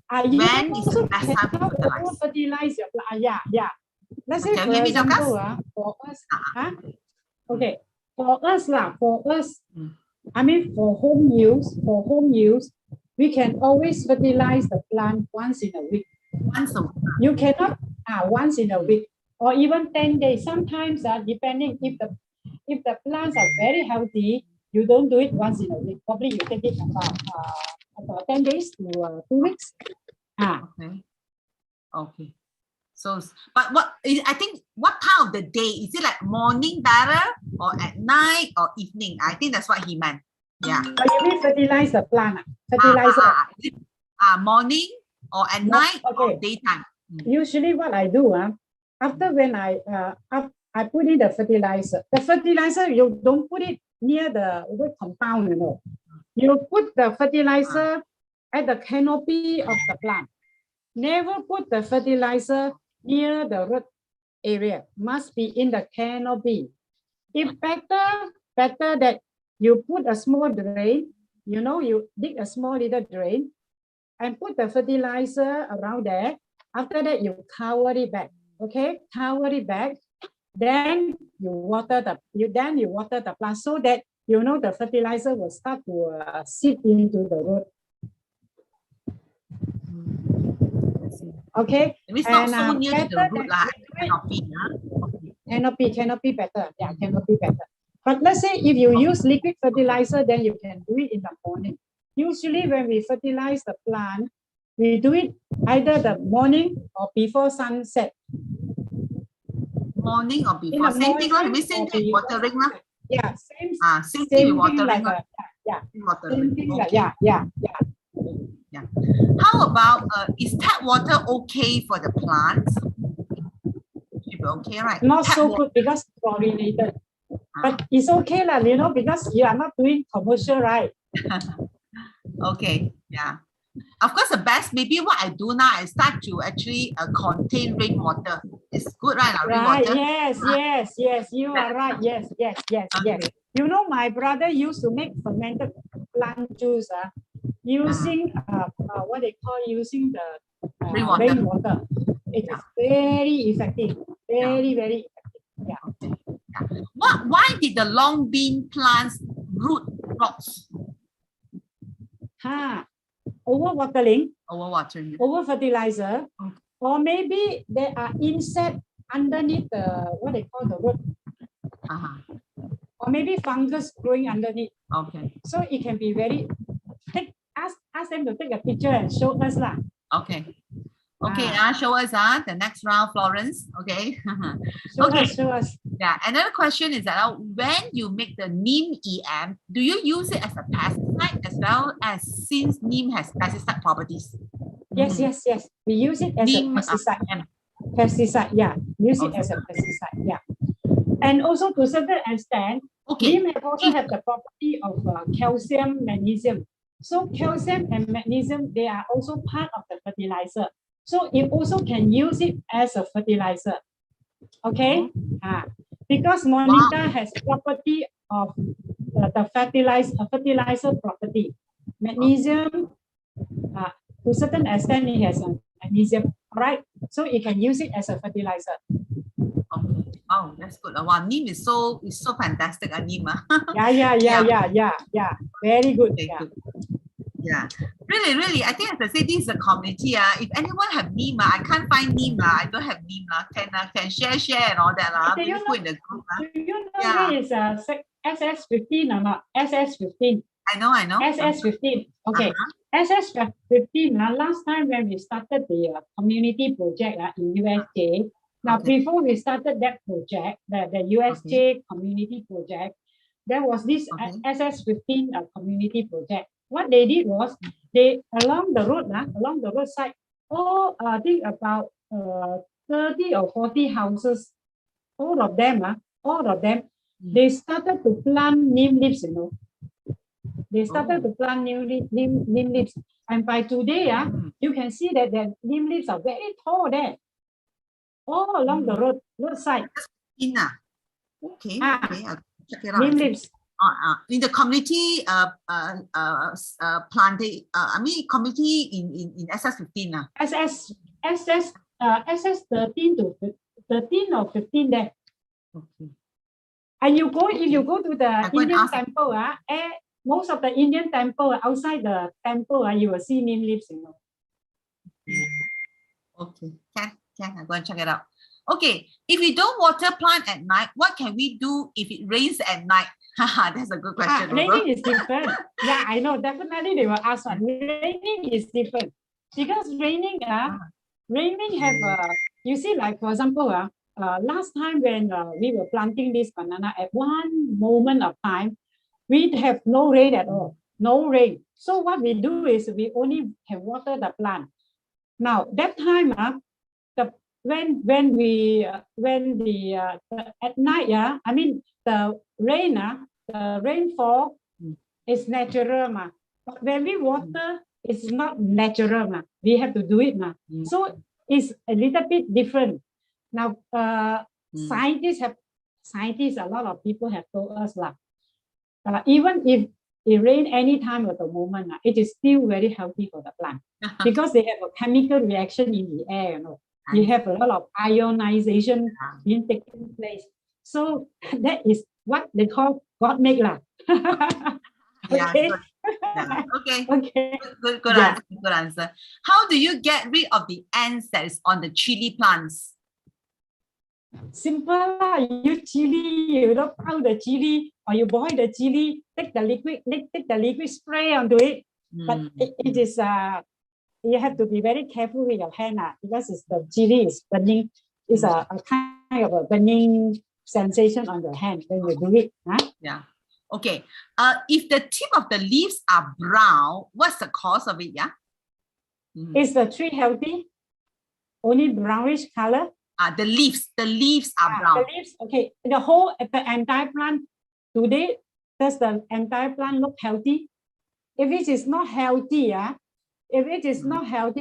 When is the best time to fertilize? Fertilize your plant. Yeah. Let's say for example, for us, okay, for us, I mean for home use, we can always fertilize the plant once in a week. Once a week. You cannot once in a week, or even 10 days. Sometimes depending if the plants are very healthy, you don't do it once in a week. Probably you take it about 10 days to 2 weeks. Okay. So, but I think what time of the day is it, like morning better or at night or evening? I think that's what he meant. Yeah. But you mean fertilize the plant? Fertilizer. Morning or at night or daytime? Usually what I do, after when I put in the fertilizer, you don't put it near the root compound, You put the fertilizer at the canopy of the plant. Never put the fertilizer near the root area. Must be in the canopy. If better that you put a small drain, you dig a small little drain and put the fertilizer around there. After that, you cover it back. Okay, cover it back. Then you water the plant so that the fertilizer will start to seep into the root. Okay, it's not so near to the root canopy better. Yeah, canopy better. But let's say if you use liquid fertilizer, then you can do it in the morning. Usually when we fertilize the plant, we do it either the morning or before sunset. Morning or before? Same thing, like same thing watering. Yeah, same thing watering. Yeah. How about is tap water okay for the plants? Should be okay, right? Not so good because chlorinated. But it's okay, because you are not doing commercial, right? Okay, yeah. Of course, the best, maybe what I do now, I start to actually contain rainwater. It's good, right? Rainwater. Yes, you are right. Yes. Okay. My brother used to make fermented plant juice using what they call using the rainwater. It is very effective. Very effective. Yeah. Why did the long bean plants root rots? Overwatering, Overwatering. over fertilizer, or maybe there are insect underneath the what they call the root, or maybe fungus growing underneath. Okay. So it can be very. Ask them to take a picture and show us lah. Okay. Okay, show us the next round, Florence. Okay. Show us. Yeah. Another question is that when you make the neem EM, do you use it as a pesticide as well as since neem has pesticide properties? Yes. We use it as Neem, a pesticide. Pesticide, yeah. Use it as a pesticide, yeah. And also to a certain extent, neem also have the property of calcium, magnesium. So calcium and magnesium, they are also part of the fertilizer. So it also can use it as a fertilizer. Okay? Because Monica has property of the fertilizer property. Magnesium, to a certain extent, it has a magnesium. All right? So it can use it as a fertilizer. Okay. Oh, that's good. Wow, neem is so fantastic. Neem. Yeah. Very good. Okay, good. Yeah, really. I think as I say, this is a community. If anyone have neem, I can't find neem. I don't have neem. Can share and all that. Do you know, in the group. Do you know there is a SS15 or not? SS15. I know. SS15. Okay. SS15. Last time when we started the community project in USJ. Now, before we started that project, the USJ community project, there was this SS15 community project. What they did was they along the roadside, I think about 30 or 40 houses, all of them, they started to plant neem leaves, They started to plant neem leaves. And by today, you can see that the neem leaves are very tall there. All along the roadside. Okay. I'll check it out. Neem leaves. In the community planting, community in SS15. SS13 to 13 or 15 there. Okay. And if you go to the Indian temple, most of the Indian temple, outside the temple, you will see neem leaves, Okay, can I go and check it out? Okay, if we don't water plant at night, what can we do if it rains at night? That's a good question. Raining is different. Yeah, I know. Definitely they will ask one. Raining is different because raining have you see, like for example, last time when we were planting this banana, at one moment of time, we have no rain at all. No rain. So what we do is we only can water the plant. Now that time, when at night, the rain, the rainfall is natural, but when we water, it's not natural, we have to do it, so it's a little bit different. Now, scientists, a lot of people have told us even if it rain any time of the moment, it is still very healthy for the plant because they have a chemical reaction in the air, You have a lot of ionization being taking place. So that is what they call God make lah. Okay. Okay. Good answer. How do you get rid of the ants that is on the chili plants? Simple lah. You chili, you look out the chili, or you boil the chili, take the liquid spray onto it. But it is you have to be very careful with your hand because the chili is burning. It's a kind of a burning sensation on your hand when you do it. Yeah. Okay. If the tip of the leaves are brown, what's the cause of it? Yeah. Is the tree healthy? Only brownish color? The leaves are brown. The leaves, okay. The entire plant today, does the entire plant look healthy? If it is not healthy,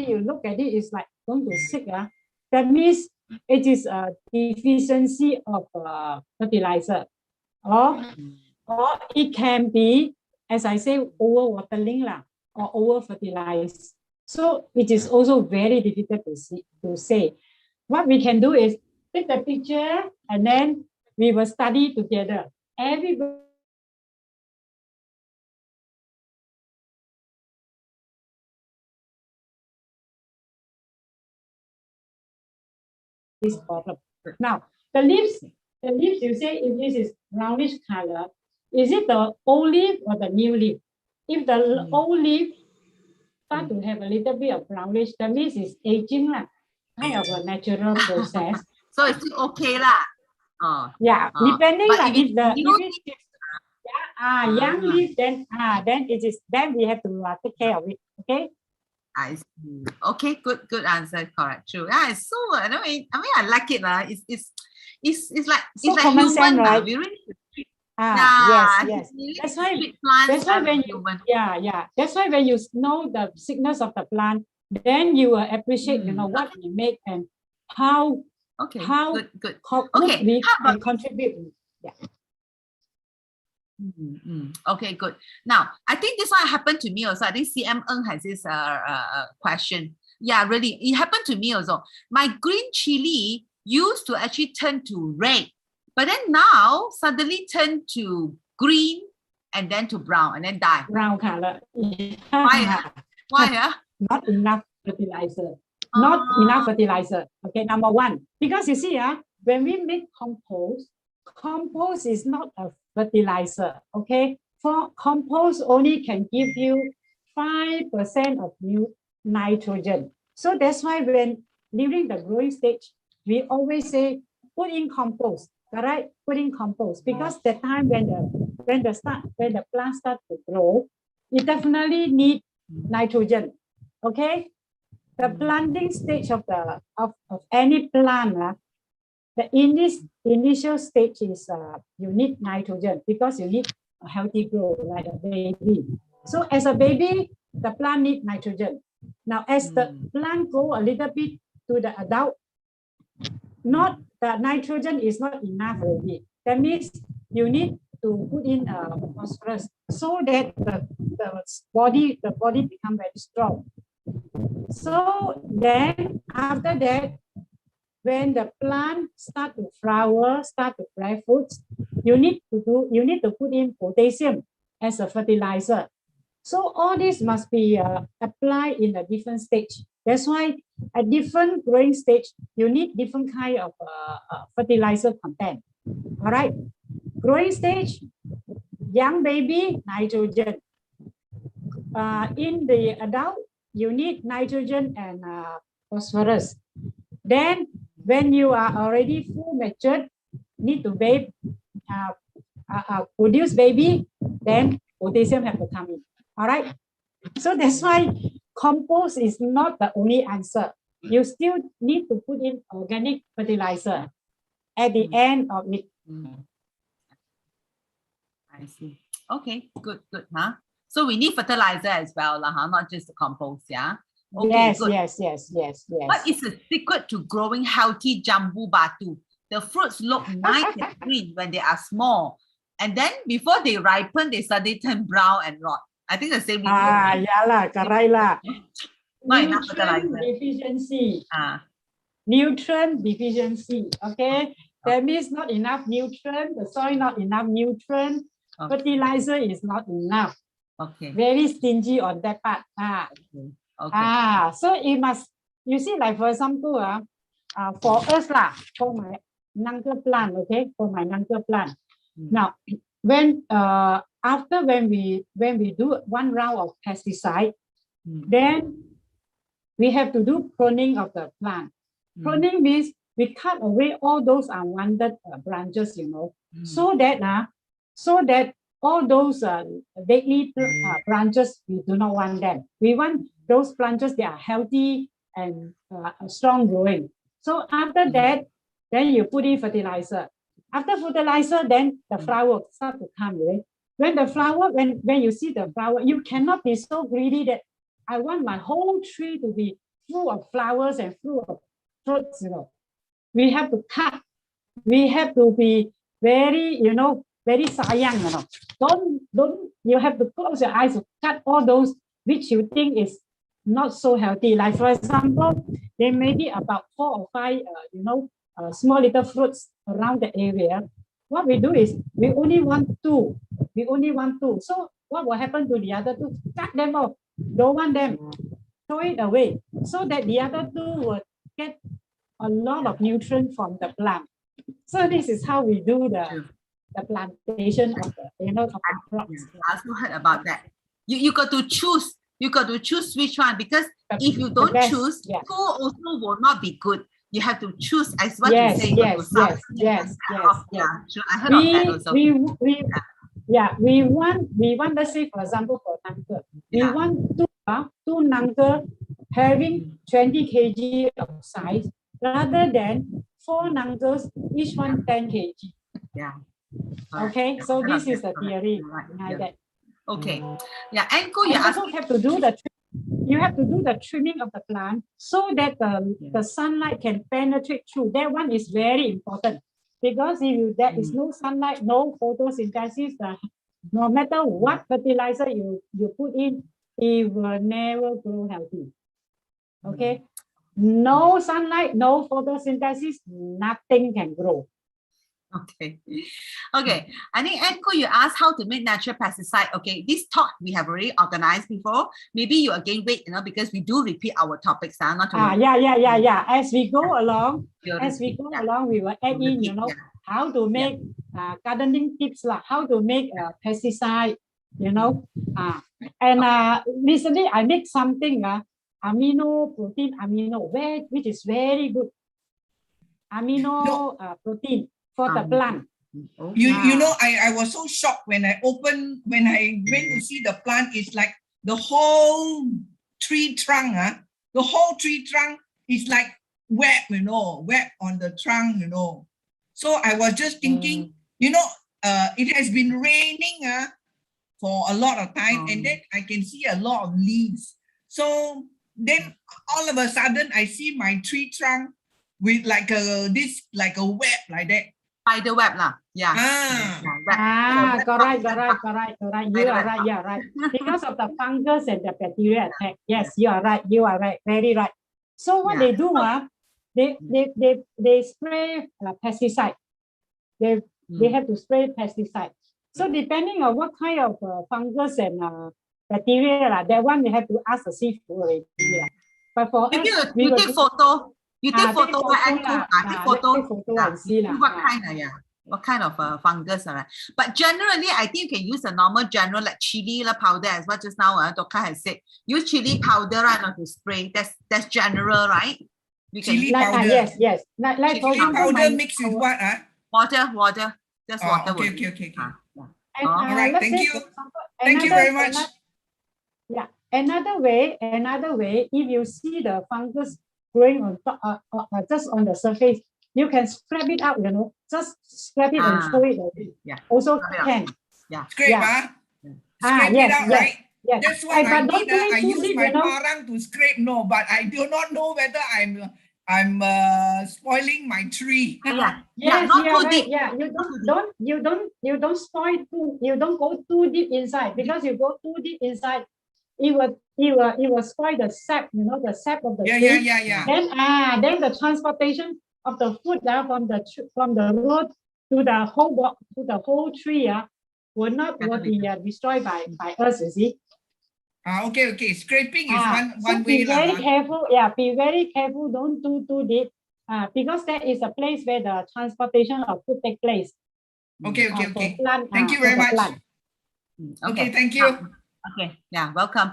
you look at it, it's like going to sick. That means it is a deficiency of fertilizer. Or it can be, as I say, over-watering or over-fertilized. So it is also very difficult to say. What we can do is take the picture and then we will study together. Everybody this problem. Now, the leaves you say if this is brownish color, is it the old leaf or the new leaf? If the old leaf start to have a little bit of brownish, that means it's aging, kind of a natural process. So it's still okay lah. Oh, Yeah, depending but like if if the new if it's young leaf, then it is then we have to take care of it. Okay. I see. Okay, good answer. Correct. True. Yeah, it's so. I mean, I like it. It's like So it's like common human, sense, right? We really. Yes. Really That's why treat plants that's why as when human. that's why when you know the sickness of the plant, then you will appreciate what we make and how Good. okay we how about can contribute. Yeah. Okay, good. Now, I think this one happened to me also. I think CM Ng has this question. Yeah, really, it happened to me also. My green chili used to actually turn to red, but then now suddenly turn to green and then to brown and then die. Brown color. Why? Why? Not enough fertilizer. Not enough fertilizer. Okay, number one, because you see, when we make compost is not a fertilizer. Okay, for compost only can give you 5% of new nitrogen. So that's why when during the growing stage, we always say put in compost. All right, put in compost because the time when the plant starts to grow, it definitely need nitrogen. Okay, the planting stage of any plant, the initial stage is you need nitrogen because you need a healthy growth like a baby. So as a baby, the plant need nitrogen. Now as the plant grow a little bit to the adult, not the nitrogen is not enough already. That means you need to put in phosphorus so that the body become very strong. So then after that, when the plant start to flower, start to bear fruits, you need to put in potassium as a fertilizer. So all this must be applied in a different stage. That's why at different growing stage, you need different kind of fertilizer content. All right, growing stage, young baby, nitrogen. In the adult, you need nitrogen and phosphorus. Then when you are already full matured, need to produce baby, then potassium have to come in. All right. So that's why compost is not the only answer. You still need to put in organic fertilizer at the end of it. I see. Okay, good, huh? So we need fertilizer as well, not just the compost, yeah? Okay, yes, good. yes. What is the secret to growing healthy jambu batu? The fruits look nice and green when they are small. And then before they ripen, they suddenly turn brown and rot. I think the same reason. Yeah lah, correct lah. Not enough Nutrient fertilizer. deficiency. Nutrient deficiency. Okay. That means not enough nutrient, the soil not enough nutrient, fertilizer is not enough. Okay. Very stingy on that part. Okay. So it must, you see, like for example, for us for my Nangka plant, okay, for my Nangka plant. Now, when after when we do one round of pesticide, then we have to do pruning of the plant. Pruning means we cut away all those unwanted branches, so that all those deadly branches, we do not want them. We want those branches that are healthy and strong growing. So after that, then you put in fertilizer. After fertilizer, then the flower start to come. Right? When the flower, when you see the flower, you cannot be so greedy that I want my whole tree to be full of flowers and full of fruits. We have to cut. We have to be very, very sayang. Don't you have to close your eyes to cut all those which you think is not so healthy. Like for example, there may be about 4 or 5, small little fruits around the area. What we do is we only want 2. So what will happen to the other 2? Cut them off. Don't want them. Throw it away so that the other 2 will get a lot of nutrients from the plant. So this is how we do the plantation of the, of the crops. I also heard about that. You got to choose. You got to choose which one, because if you don't choose, two also will not be good. You have to choose as what you say. Yes. Sure, I heard of that also. We want, let's say, for example, for Nangka, we want two Nangka having 20 kg of size rather than 4 Nangkas, each one 10 kg. Yeah. Okay, so this is the theory behind that. Okay. Yeah, Anko, you also have to do the trimming of the plant so that the sunlight can penetrate through. That one is very important, because if there is no sunlight, no photosynthesis, no matter what fertilizer you put in, it will never grow healthy. Okay, no sunlight, no photosynthesis, nothing can grow. Okay. I think Anko, you asked how to make natural pesticide. Okay, this talk we have already organized before. Maybe you again wait, because we do repeat our topics. Not to As we go along, we will add in, how to make gardening tips, how to make pesticide, and recently I make something, amino protein, which is very good. Amino protein for the plant. I was so shocked when I went to see the plant. It's like the whole tree trunk, the whole tree trunk is like wet, wet on the trunk, So I was just thinking, it has been raining for a lot of time, and then I can see a lot of leaves. So then all of a sudden I see my tree trunk with like a web like that. Spider web lah. Yeah. Correct. You are right. Because of the fungus and the bacteria attack. Yes, you are right. Very right. So what they do, they spray pesticide. They have to spray pesticide. So depending on what kind of fungus and bacteria, that one we have to ask the seafood already. But for us, you take photo. You take photo, take photo and see what kind of fungus, right? But generally, I think you can use a normal general like chili powder, as what just now Doka has said. Use chili powder, right, not to spray. That's general, right? You can chili powder. Yes. Like chili powder mixed with what? Water. Just water. Okay. All right. Thank you. Thank you very much. Another way, if you see the fungus growing on top, just on the surface, you can scrape it out, just scrape it and throw it away. Also can. Scrape it out, right? Yes. That's what I did. I use my parang to scrape. No, but I do not know whether I'm spoiling my tree. Not too deep. You don't spoil too. You don't go too deep inside, because you go too deep inside, it will spoil the sap, the sap of the tree. Then the transportation of the food from the root to the whole tree will be destroyed by us, you see. Okay. Scraping is one way. Be very careful. Be very careful. Don't do too deep, because that is a place where the transportation of food takes place. Okay. Thank you very much. Okay, thank you. Okay, welcome.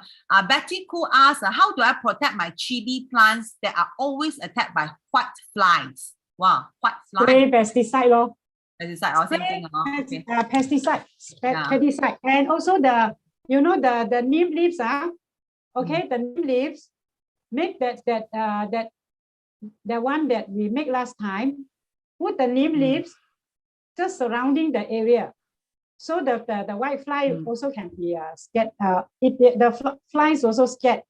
Betty Koo asks, how do I protect my chili plants that are always attacked by white flies? Wow, white flies. Spray pesticide, Pesticide, same thing. Okay. Pesticide, and also the neem leaves. Okay, the neem leaves. Make that one that we make last time. Put the neem leaves just surrounding the area, so that the white fly also can be scared. The flies also scared.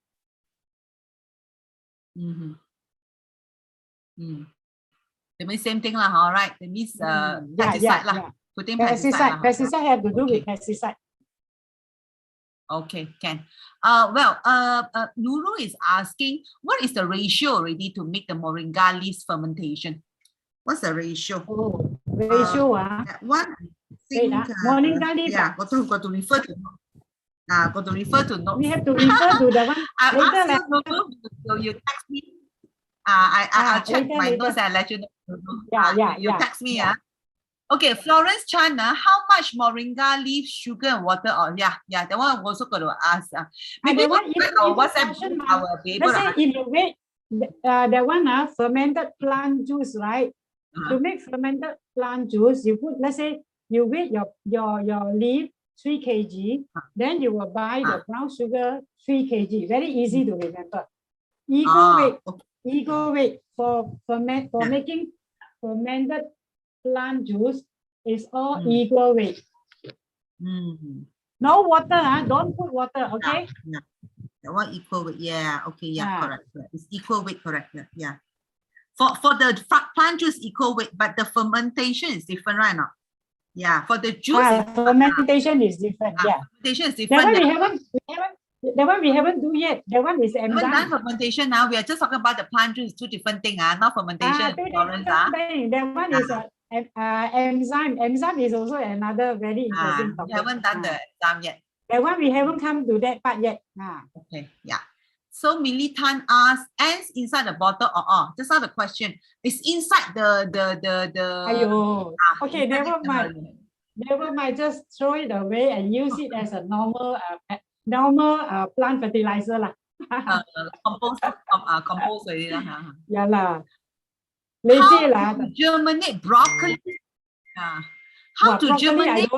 It means same thing lah. All right. It means pesticide lah. Putting pesticide. Pesticide have to do with pesticide. Okay, can. Nuru is asking, what is the ratio already to make the moringa leaves fermentation? What's the ratio? Ratio, one. Moringa leaves. Got to refer to. Got to refer to notes. We have to refer to the one. I asked you, you text me. I'll check later, my later. notes and I'll let you know. You Yeah. text me. Okay, Florence Chan, how much moringa leaf, sugar, and water? Oh, yeah, that one I'm also going to ask. Maybe that one you our WhatsApp group, our paper. Let's say if you wait, that one fermented plant juice, right? To make fermented plant juice, you put, let's say you weigh your leaf 3 kg, then you will buy the brown sugar 3 kg. Very easy to remember. Equal weight for making fermented plant juice is all equal weight. No water, don't put water, okay? That one equal weight, okay, correct. It's equal weight, correct, yeah. For the plant juice, equal weight, but the fermentation is different, right now? Yeah, for the juice, fermentation is different. Fermentation is different. That one we haven't do yet. That one is enzyme. We haven't done fermentation now. We are just talking about the plant juice, two different things. Not fermentation. That one is enzyme. Enzyme is also another very interesting topic. We haven't done the enzyme yet. That one we haven't come to that part yet. Okay, yeah. So Millie Tan asked, ants inside the bottle or just now the question. It's inside the Ayo. Okay, never mind. Never mind. Just throw it away and use it as a normal plant fertilizer lah. Compost already lah. Yeah lah. Lazy lah. How to germinate broccoli? How to germinate?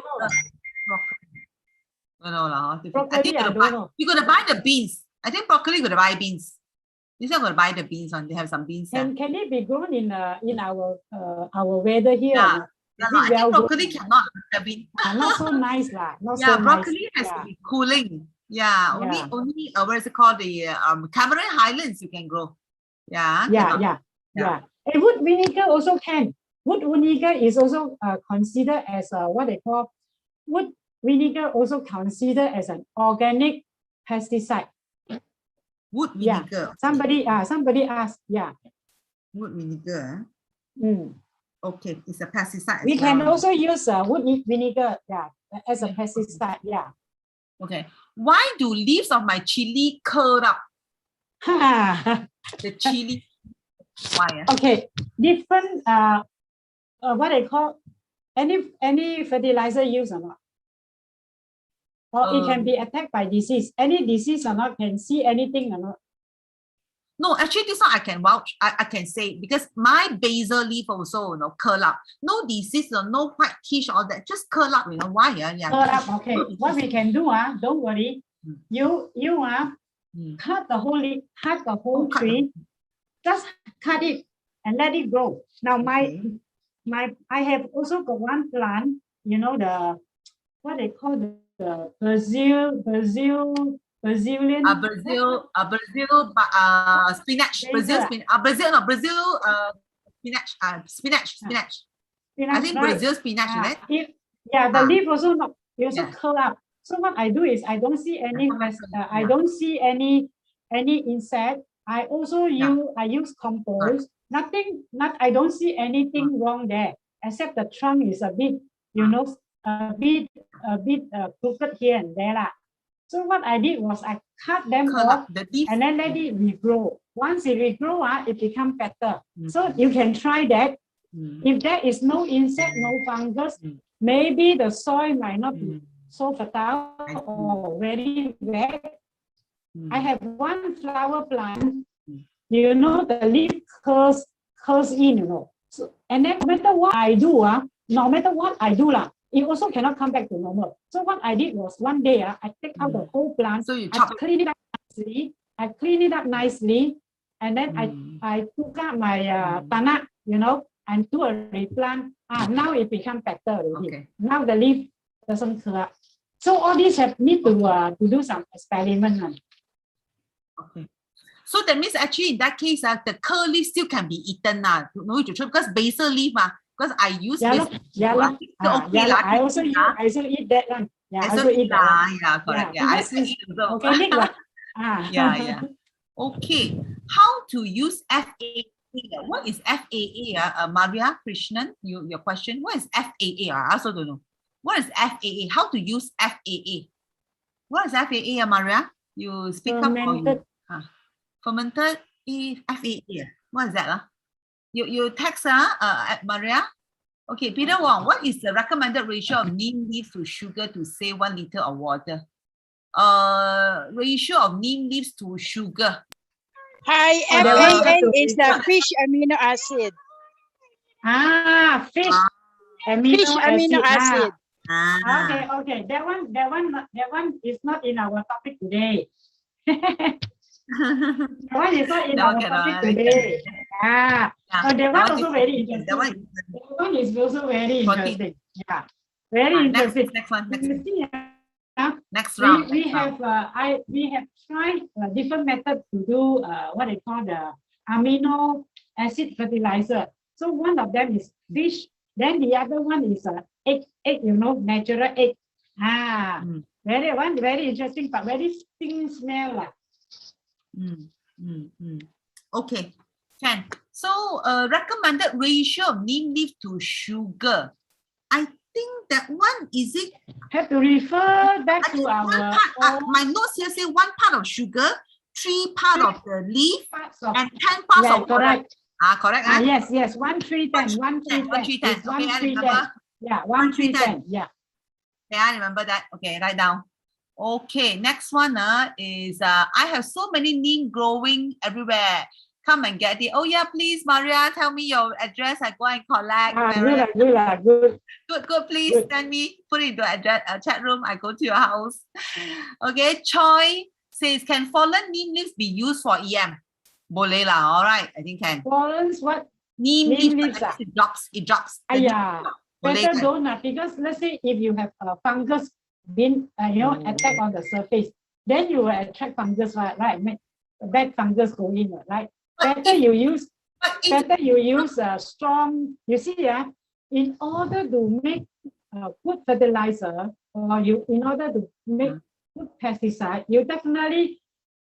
I don't know. Broccoli, I don't know. You're gonna buy the beans. I think broccoli gonna buy beans. You're not gonna buy the beans on. They have some beans. And can it be grown in our weather here? I think broccoli cannot. Not so nice lah. Broccoli has to be cooling. Only what is it called? The Cameron Highlands you can grow. Yeah. And wood vinegar also can. Wood vinegar is also considered as what they call wood vinegar, also considered as an organic pesticide. Wood vinegar. Somebody asked. Wood vinegar. Okay, it's a pesticide. We can also use wood vinegar, as a pesticide. Okay. Why do leaves of my chili curl up? The chili. Why? Okay, different. What they call any fertilizer use or not? Or it can be attacked by disease. Any disease or not, can see anything or not? No, actually, this one I can vouch. I can say because my basil leaf also, curl up. No disease or no white tish, all that. Just curl up. Why? Curl up. Okay. What we can do? Don't worry. You cut the whole leaf, cut the whole tree. Just cut it and let it grow. Now I have also got one plant. The what they call the Brazilian spinach. Spinach. I think right. Brazil spinach, right? The leaf also not. You also curl up. So what I do is I don't see any I don't see any insect. I also use compost. I don't see anything wrong there, except the trunk is a bit, a bit crooked here and there. So what I did was I cut them off and then let it regrow. Once it regrow, it becomes better. So you can try that. If there is no insect, no fungus, maybe the soil might not be so fertile or very wet. I have one flower plant. The leaf curls in. So, and then no matter what I do, it also cannot come back to normal. So what I did was one day, I take out the whole plant. So you I clean it up nicely. And then I took out my tanak, and do a replant. Now it becomes better already. Okay. Now the leaf doesn't curl up. So all these need to do some experiment. Okay. So that means actually in that case, the curl leaf still can be eaten because basil leaf, because I use basil. I also eat that one. I also eat that one. I also eat organic one. Okay. How to use FAA? What is FAA? Maria Krishnan, your question. What is FAA? I also don't know. What is FAA? How to use FAA? What is FAA, Maria? You speak up. Fermented FAA. What is that? You text at Maria? Okay, Peter Wong, what is the recommended ratio of neem leaves to sugar to save 1 liter of water? Ratio of neem leaves to sugar. High that one FAN to is the fish amino acid. Fish Fish amino acid. Okay. That one is not in our topic today. That one is not in our topic today. Yeah, that one also very That interesting. one, That one is also very 40. interesting. Yeah, very interesting. next one. You see, Next round. we have tried different methods to do what they call the amino acid fertilizer. So one of them is fish. Then the other one is egg, natural egg. Very interesting, but very sting smell. Okay, Ken. So recommended ratio of neem leaf to sugar. I think that one is it. Have to refer back I think to our one part, my notes here say 1 part of sugar, 3 part of the leaf, parts of and 10 parts of water. correct. Correct. Yes. 1 3 10. 1 3 10. 1 3 10. It's Okay, 1 I 3 10. remember. Yeah, 1 3 10. Yeah. Okay, I remember that. Okay, write down. Okay, next one is I have so many neem growing everywhere. Come and get it. Oh yeah, please, Maria, tell me your address. I go and collect. Good. Good. Please Good. send me. Put it into address, chat room. I go to your house. Okay, Choi says, can fallen neem leaves be used for EM? Boleh lah. All right, I think can. Pollens, what? Neem Neem leaves, leaves, it drops. The Yeah. neem boleh Better kan? don't, because let's say if you have a fungus being attack on the surface, then you will attract fungus, right? Make bad fungus go in, right? Better you use strong. You see, in order to make good fertilizer, or in order to make good pesticide, you definitely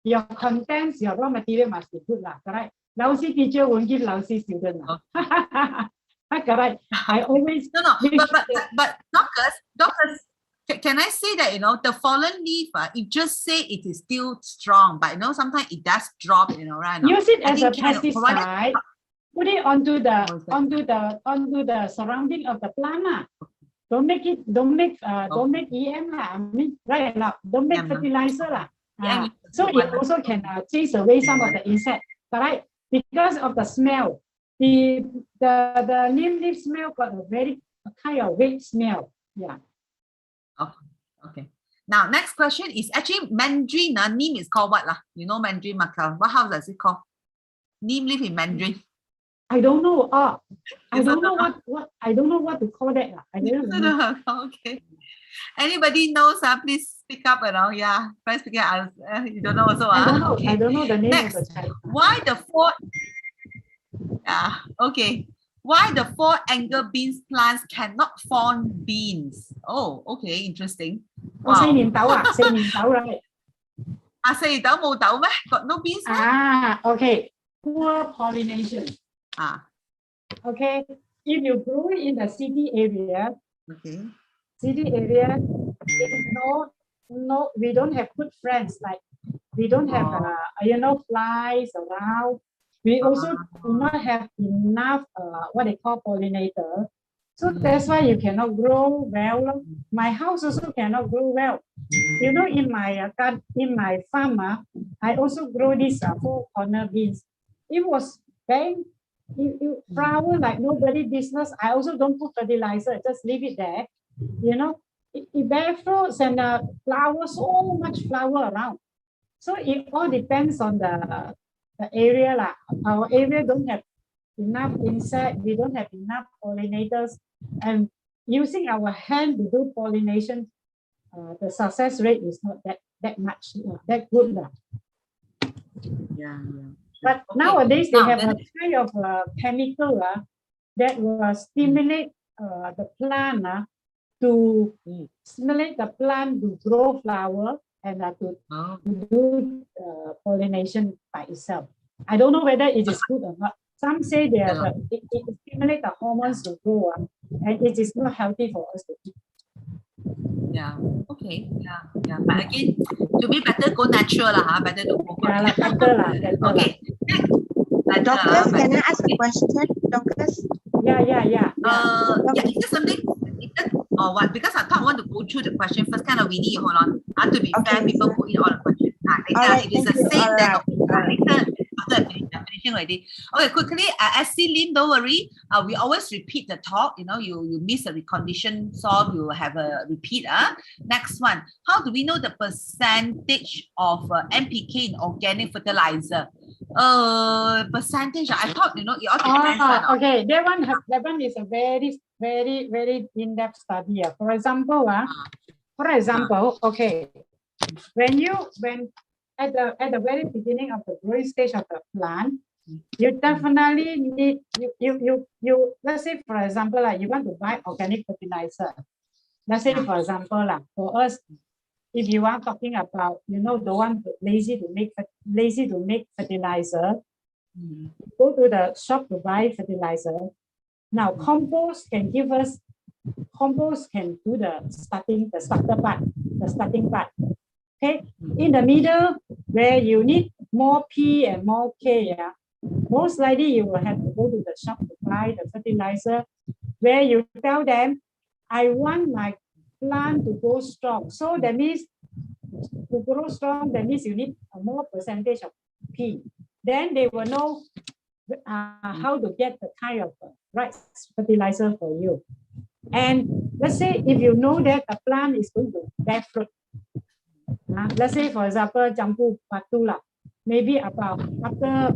your contents, your raw material must be good, correct? Lousy teacher won't give lousy student. Correct. I always No. But doctors, can I say that the fallen leaf, it just say it is still strong, but sometimes it does drop, right? use it as a think pesticide. Put it onto the surrounding of the plant. Don't make EM I mean, right now. Don't make fertilizer so it also can chase away some of the insect, correct? Because of the smell. The neem leaf smell got a very kind of weird smell. Yeah. Okay. Now, next question is actually Mandarin. Neem is called what? You know Mandarin, Macau. How does it called? Neem leaf in Mandarin. I don't know. I don't know what I don't know what to call that. I don't know. Okay. Anybody knows? Please speak up. Yeah. First speak up. You don't know also. Okay. I don't know the name of the child. Why the 4? Okay. Why the 4-angle beans plants cannot form beans? Oh, okay, interesting. Wow. 4年豆4年豆 right? 4年豆冇豆咩? Got no beans? Okay. Poor pollination. Okay. If you grow it in the city area, no, we don't have good friends. Like we don't have flies around. We also do not have enough what they call pollinator. So that's why you cannot grow well. My house also cannot grow well. In my farm, I also grow these 4-corner beans. It was bang. It flower like nobody business. I also don't put fertilizer. Just leave it there. It bear fruits and flower, so much flower around. So it all depends on the area. Our area don't have enough insect. We don't have enough pollinators. And using our hand to do pollination, the success rate is not that much, that good. Yeah. But nowadays they have a kind of chemical that will stimulate the plant to stimulate the plant to grow flower and to do pollination by itself. I don't know whether it is good or not. Some say it stimulates the hormones to grow, and it is not healthy for us to eat. Yeah. Okay. Yeah. But again, to be better, go natural Better to go. Better. Okay. Doctors, can I ask a question? Doctors? Yeah. Yeah, is there something or what? Because I thought I want to go through the question first. Kind of, we need hold on. To be fair, Okay, people put in all the questions. Later, All right, if it's the thank you. same, then All okay. right. Later, after I'm finishing already. Okay, quickly, SC Lim, don't worry. We always repeat the talk. You know, you miss a recondition solve, you have a repeat. Next one. How do we know the percentage of NPK in organic fertilizer? Percentage. I thought, you know, it all depends on. Okay, that one is a very in-depth study. For example, okay, when at the very beginning of the growing stage of the plant, you definitely need you let's say, for example, like you want to buy organic fertilizer. Let's say, for example, for us, if you are talking about, you know, the one lazy to make fertilizer, go to the shop to buy fertilizer. Now, compost can do the starting part. Okay, in the middle where you need more P and more K, most likely you will have to go to the shop to buy the fertilizer, where you tell them, I want my plant to grow strong. So that means to grow strong, that means you need a more percentage of P. Then they will know how to get the kind of right fertilizer for you. And let's say if you know that a plant is going to bear fruit, let's say, for example, jambu patula, maybe about after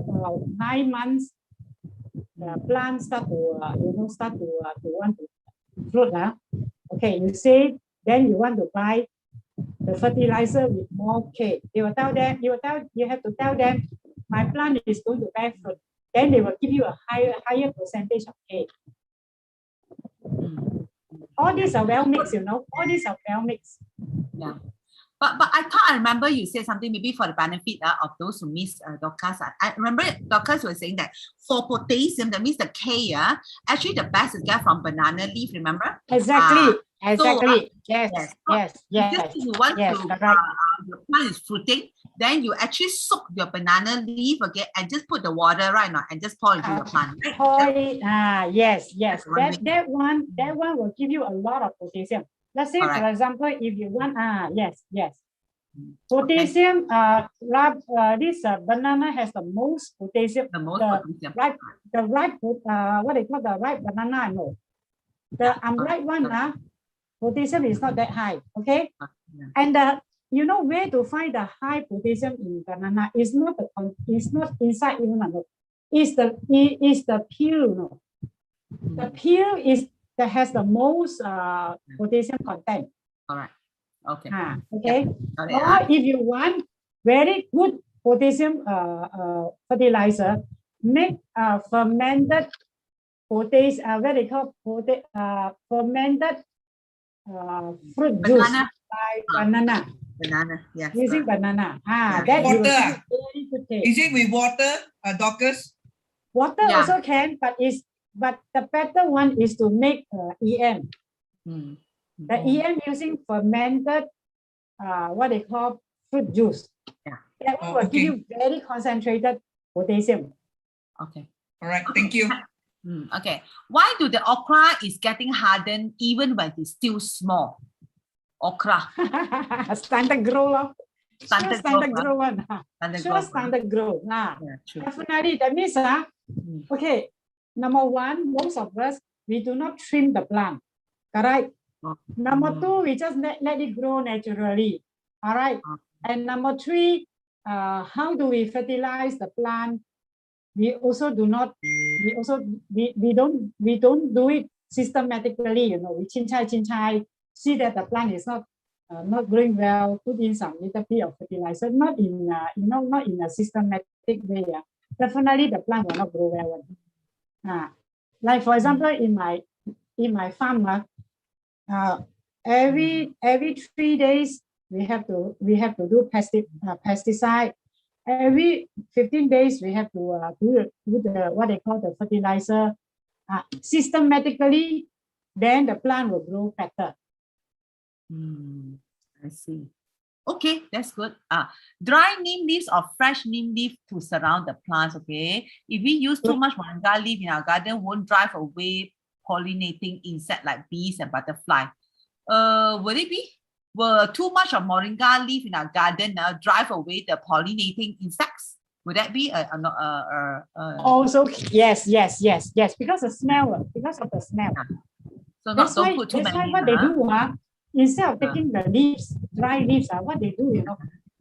9 months, the plant start to want to fruit. Okay, you say then you want to buy the fertilizer with more K. You have to tell them, my plant is going to bear fruit. Then they will give you a higher percentage of K. All these are well mixed, you know. All these are well mixed. Yeah. But I thought I remember you said something maybe for the benefit of those who missed Dorcas. I remember Dorcas was saying that for potassium, that means the K, actually the best is get from banana leaf, remember? Exactly. Yes. If you want to, your plant is fruiting, then you actually soak your banana leaf again and just put the water right now and just pour into your plant. Yes. That one will give you a lot of potassium. Let's say, for example, if you want, yes. Potassium, this banana has the most potassium. The most potassium. The ripe, what they call the ripe banana, no. The unripe one, potassium is not that high, okay? And you know where to find the high potassium in banana? It's not inside even, no. It's the peel, no. The peel is that has the most potassium content. All right. Okay. Okay. Or if you want very good potassium fertilizer, make fermented potassium. What they call fermented fruit juice by banana. Banana. Yes. Using banana. That water. Very good taste. Is it with water, Dorcas? Water also can, but the better one is to make EM. The EM using fermented, what they call fruit juice. That one will give you very concentrated potassium. Okay. All right. Thank you. Okay. Why do the okra is getting hardened even when it's still small? Okra. Standard grow. Standard grow one. Standard grow. Definitely. That means, okay. Number one, most of us, we do not trim the plant. Correct? Number two, we just let it grow naturally. All right. And number three, how do we fertilize the plant? We also do not. We don't do it systematically. You know, we chin chai, see that the plant is not growing well. Put in some little bit of fertilizer, not in not in a systematic way. Definitely, the plant will not grow well. Like for example, in my farm, every 3 days we have to do pesticide. Every 15 days we have to do the what they call the fertilizer systematically. Then the plant will grow better. I see. Okay, that's good. Dry neem leaves or fresh neem leaf to surround the plants. Okay, if we use too much moringa leaf in our garden, won't drive away pollinating insect like bees and butterfly. Will it be? Will too much of moringa leaf in our garden drive away the pollinating insects? Would that be Also, yes, because the smell, because of the smell. So Don't put too that's many. why what they do, instead of taking the leaves, dry leaves, what they do,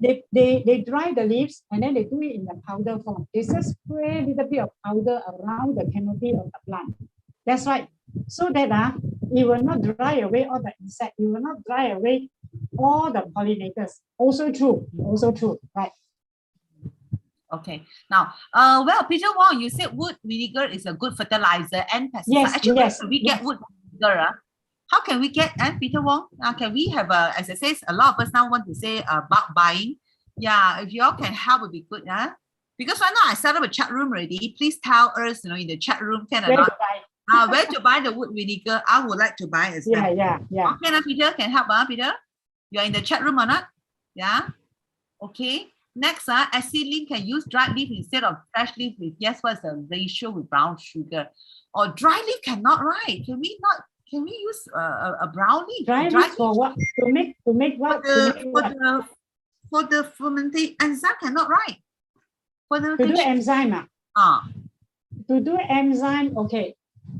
they dry the leaves and then they do it in the powder form. They just spray a little bit of powder around the canopy of the plant. That's right. So that it will not dry away all the insect. It will not dry away all the pollinators. Also true, right? Okay. Now, well, Peter Wong, you said wood vinegar is a good fertilizer and pesticide. Yes, Actually, yes, we get wood vinegar. How can we get, Peter Wong? Can we have as I say, a lot of us now want to say bulk buying. Yeah, if you all can help, would be good, because right now I set up a chat room already. Please tell us, in the chat room, can or not. Where to buy the wood vinegar? I would like to buy as well. Yeah. Okay, Peter, can help, Peter? You're in the chat room or not? Yeah. Okay. Next, acetylene can use dried leaf instead of fresh leaf. Guess what's the ratio with brown sugar? Or dry leaf cannot, right? Can we use a brown leaf? Dry leaf for what? To make what? For the fermented enzyme cannot, right? For the to do enzyme. To do enzyme, okay.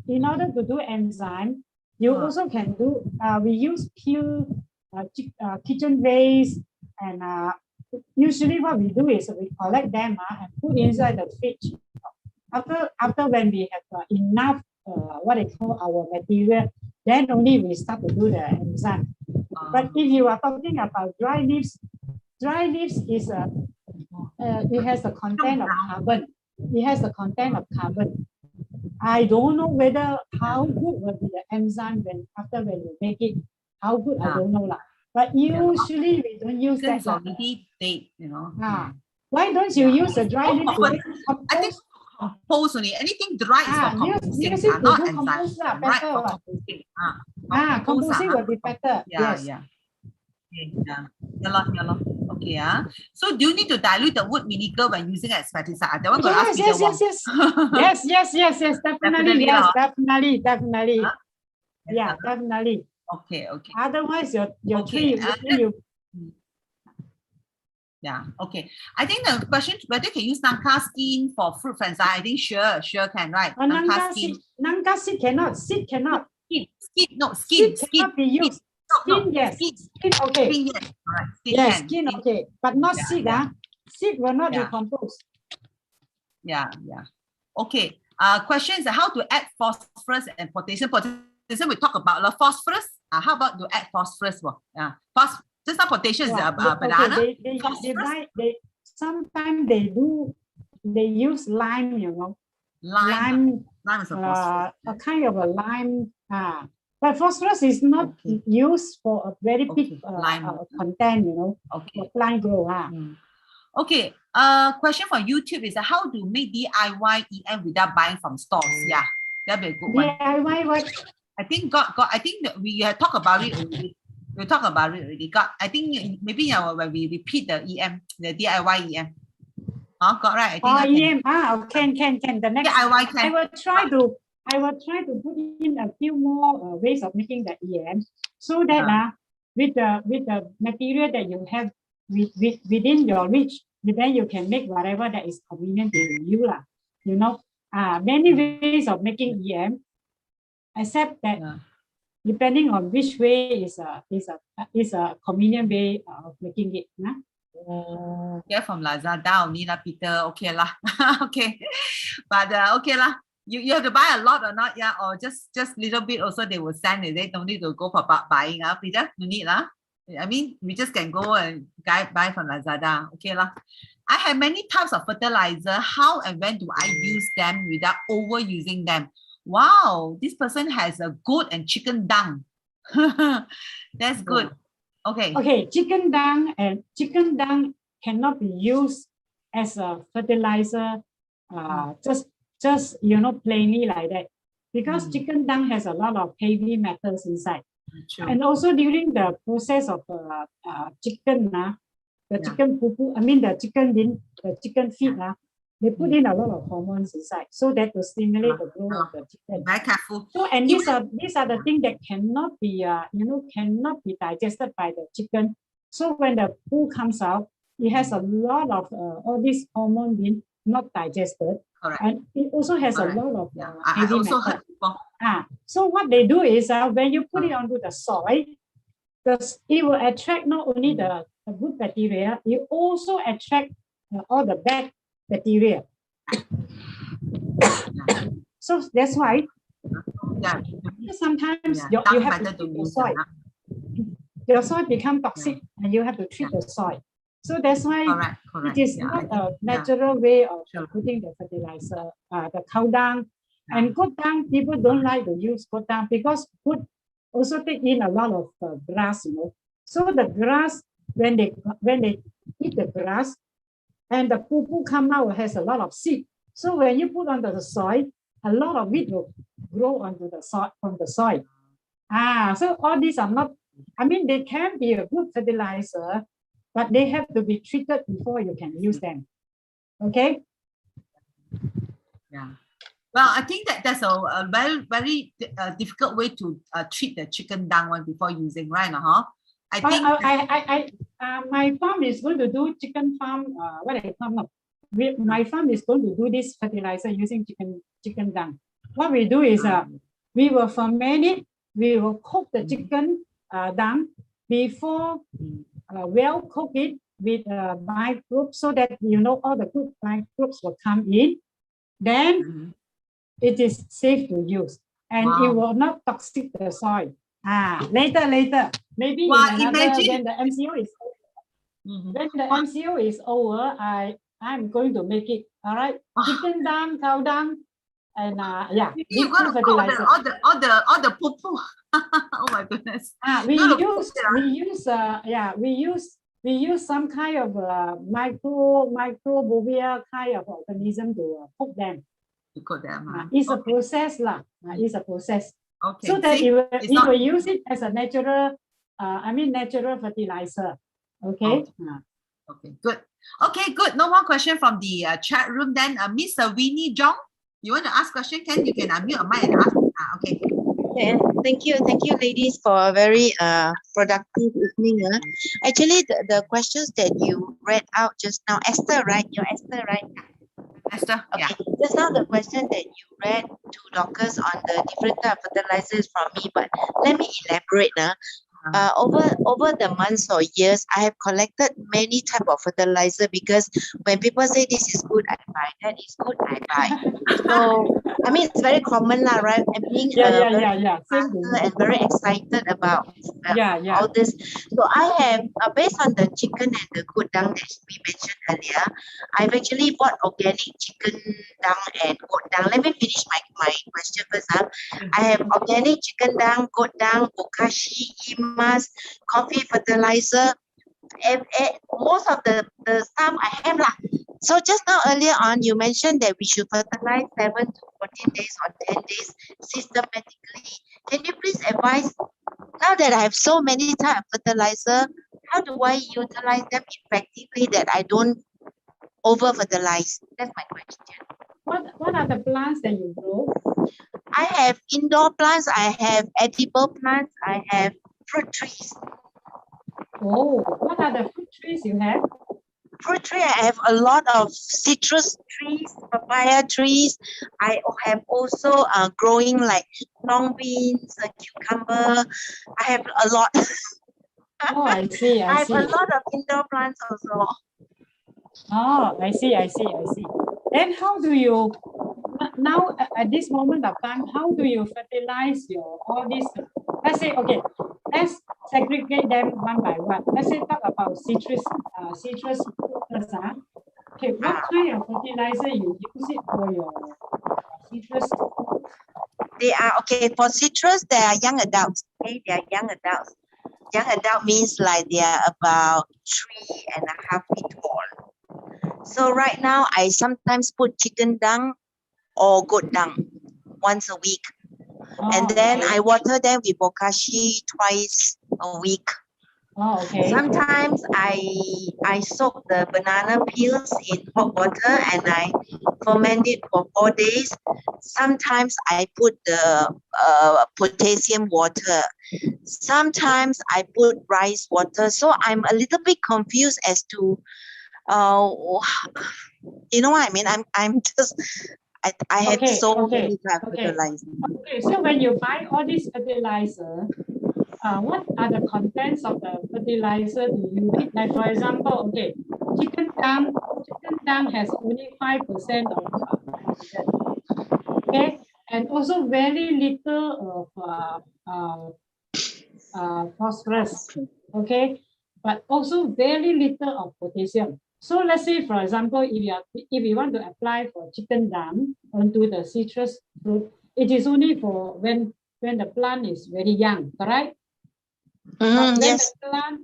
In order to do enzyme, you also can do. We use pure kitchen waste, and usually what we do is we collect them and put inside the fridge. After when we have enough what they call our material, then only we start to do the enzyme. But if you are talking about dry leaves is it has the content of carbon. It has the content of carbon. I don't know whether how good will be the enzyme when you make it. How good, I don't know lah. But usually we don't use that. Already date, Why don't you use the dry leaf? I think compost only. Anything dry is for composting, not enzyme. Right? Composting will be better. Yes. Yeah. Okay. So do you need to dilute the wood vinegar when using as pesticide? That one Yes. Definitely. Definitely. Yeah, definitely. Okay. Otherwise, your tree. Yeah. Okay. I think the question whether you can use nangka skin for fruit fertilizer. I think sure can, right? Nangka seed cannot. Seed cannot. Skin cannot be used. Skin, yes. Skin, okay. Skin, yes. All right. Yes, skin, okay. But not seed, Seed will not decompose. Yeah. Okay. Question is how to add phosphorus and potassium. Potassium we talk about phosphorus. How about to add phosphorus? Just not potassium is banana. They sometimes they use lime, Lime is a phosphorus. A kind of a lime. But phosphorus is not used for a very big content, for plant growth. Okay. Question for YouTube is how to make DIY EM without buying from stores? Yeah, that'd be a good one. DIY what? I think I think that we have talked about it already. We talked about it already. I think maybe when we repeat the EM, the DIY EM. Got right. I think can. The next DIY can. I will try to put in a few more ways of making the EM, so that with the material that you have within your reach, then you can make whatever that is convenient to you lah. Many ways of making EM, except that depending on which way is a convenient way of making it. Get from Lazada only lah, Peter. Okay lah. Okay, but okay lah. You have to buy a lot or not, or just little bit also they will send it. They don't need to go for buying, Peter. No need lah. I mean, we just can go and buy from Lazada. Okay lah. I have many types of fertilizer. How and when do I use them without overusing them? Wow, this person has a goat and chicken dung. That's good. Okay, chicken dung cannot be used as a fertilizer, just plainly like that, because chicken dung has a lot of heavy metals inside. True. And also during the process of chicken, the chicken poo, the chicken feed, they put in a lot of hormones inside so that to stimulate the growth of the chicken. Very careful. So, and these are the things that cannot be cannot be digested by the chicken. So when the poo comes out, it has a lot of all these hormones being not digested. Correct. And it also has Correct. a lot of I heavy also metal. heard before. So what they do is when you put it onto the soil, it will attract not only the good bacteria, it also attract all the bad bacteria. So that's why sometimes you have to treat the soil. Your soil become toxic and you have to treat the soil. So that's why it is not a natural way of putting the fertilizer, the cow dung. And goat dung, people don't like to use goat dung because goat also take in a lot of grass, So the grass, when they eat the grass, and the poo come out has a lot of seed. So when you put onto the soil, a lot of it will grow onto the soil from the soil. So all these are not. They can be a good fertilizer, but they have to be treated before you can use them. Okay. Yeah. Well, I think that that's a very, very difficult way to treat the chicken dung one before using, right? I think my farm is going to do chicken farm. My farm is going to do this fertilizer using chicken dung. What we do is we will ferment it. We will cook the chicken dung before well cook it with microbes so that all the good microbes will come in. Then it is safe to use and it will not toxic the soil. Later, maybe when the MCO is over, when the MCO is over, I'm going to make it. All right, chicken dung, cow dung, and you're going to fertilizer. All the poo poo. Oh my goodness. We use some kind of microbial kind of organism to cook them. It's a process It's a process. Okay. So that you will use it as a natural, natural fertilizer. Okay. Okay. Good. Okay. Good. No more question from the chat room. Then, Miss Winnie Jong, you want to ask question? You can unmute your mic and ask. Okay. Yeah, thank you, ladies, for a very productive evening. Actually, the questions that you read out just now, Esther, right? You're Esther, right? Esther, okay. Just now the question that you read to Dorcas on the different type of fertilizers from me, but let me elaborate now. Over the months or years, I have collected many type of fertilizer because when people say this is good, I buy. That is good, I buy. So it's very common, right? I'm being and very excited about all this. So I have, based on the chicken and the goat dung that we mentioned earlier, I've actually bought organic chicken dung and goat dung. Let me finish my question first. I have organic chicken dung, goat dung, bokashi, imas, coffee fertilizer, and most of the stuff I have. So just now earlier on, you mentioned that we should fertilize 7 to 14 days or 10 days systematically. Can you please advise, now that I have so many types of fertilizer, how do I utilize them effectively that I don't over-fertilize? That's my question. What are the plants that you grow? I have indoor plants, I have edible plants, I have fruit trees. Oh, what are the fruit trees you have? Fruit tree, I have a lot of citrus trees, papaya trees. I have also growing like long beans, cucumber. I have a lot. Oh, I see. I have a lot of indoor plants also. Oh, I see. Then how do you, now at this moment of time, how do you fertilize all these? Let's say, okay, let's segregate them one by one. Let's say talk about citrus first. Okay, what kind of fertilizer you use it for your citrus? They are, okay, for citrus, they are young adults. Okay, they are young adults. Young adult means like they are about 3.5 feet tall. So right now, I sometimes put chicken dung or goat dung once a week. And Oh, then okay. I water them with bokashi twice a week. Oh, okay. Sometimes I soak the banana peels in hot water and I ferment it for 4 days. Sometimes I put the potassium water. Sometimes I put rice water. So I'm a little bit confused as to, you know what I mean? I'm just, I had Okay, so okay, many types of okay. fertilizer. Okay, so when you buy all these fertilizer, what are the contents of the fertilizer do you need? Like for example, okay, chicken dung has only 5% of nitrogen, okay, and also very little of phosphorus, okay, but also very little of potassium. So let's say, for example, if you want to apply for chicken dung onto the citrus fruit, it is only for when the plant is very young, correct? But when Yes. the plant,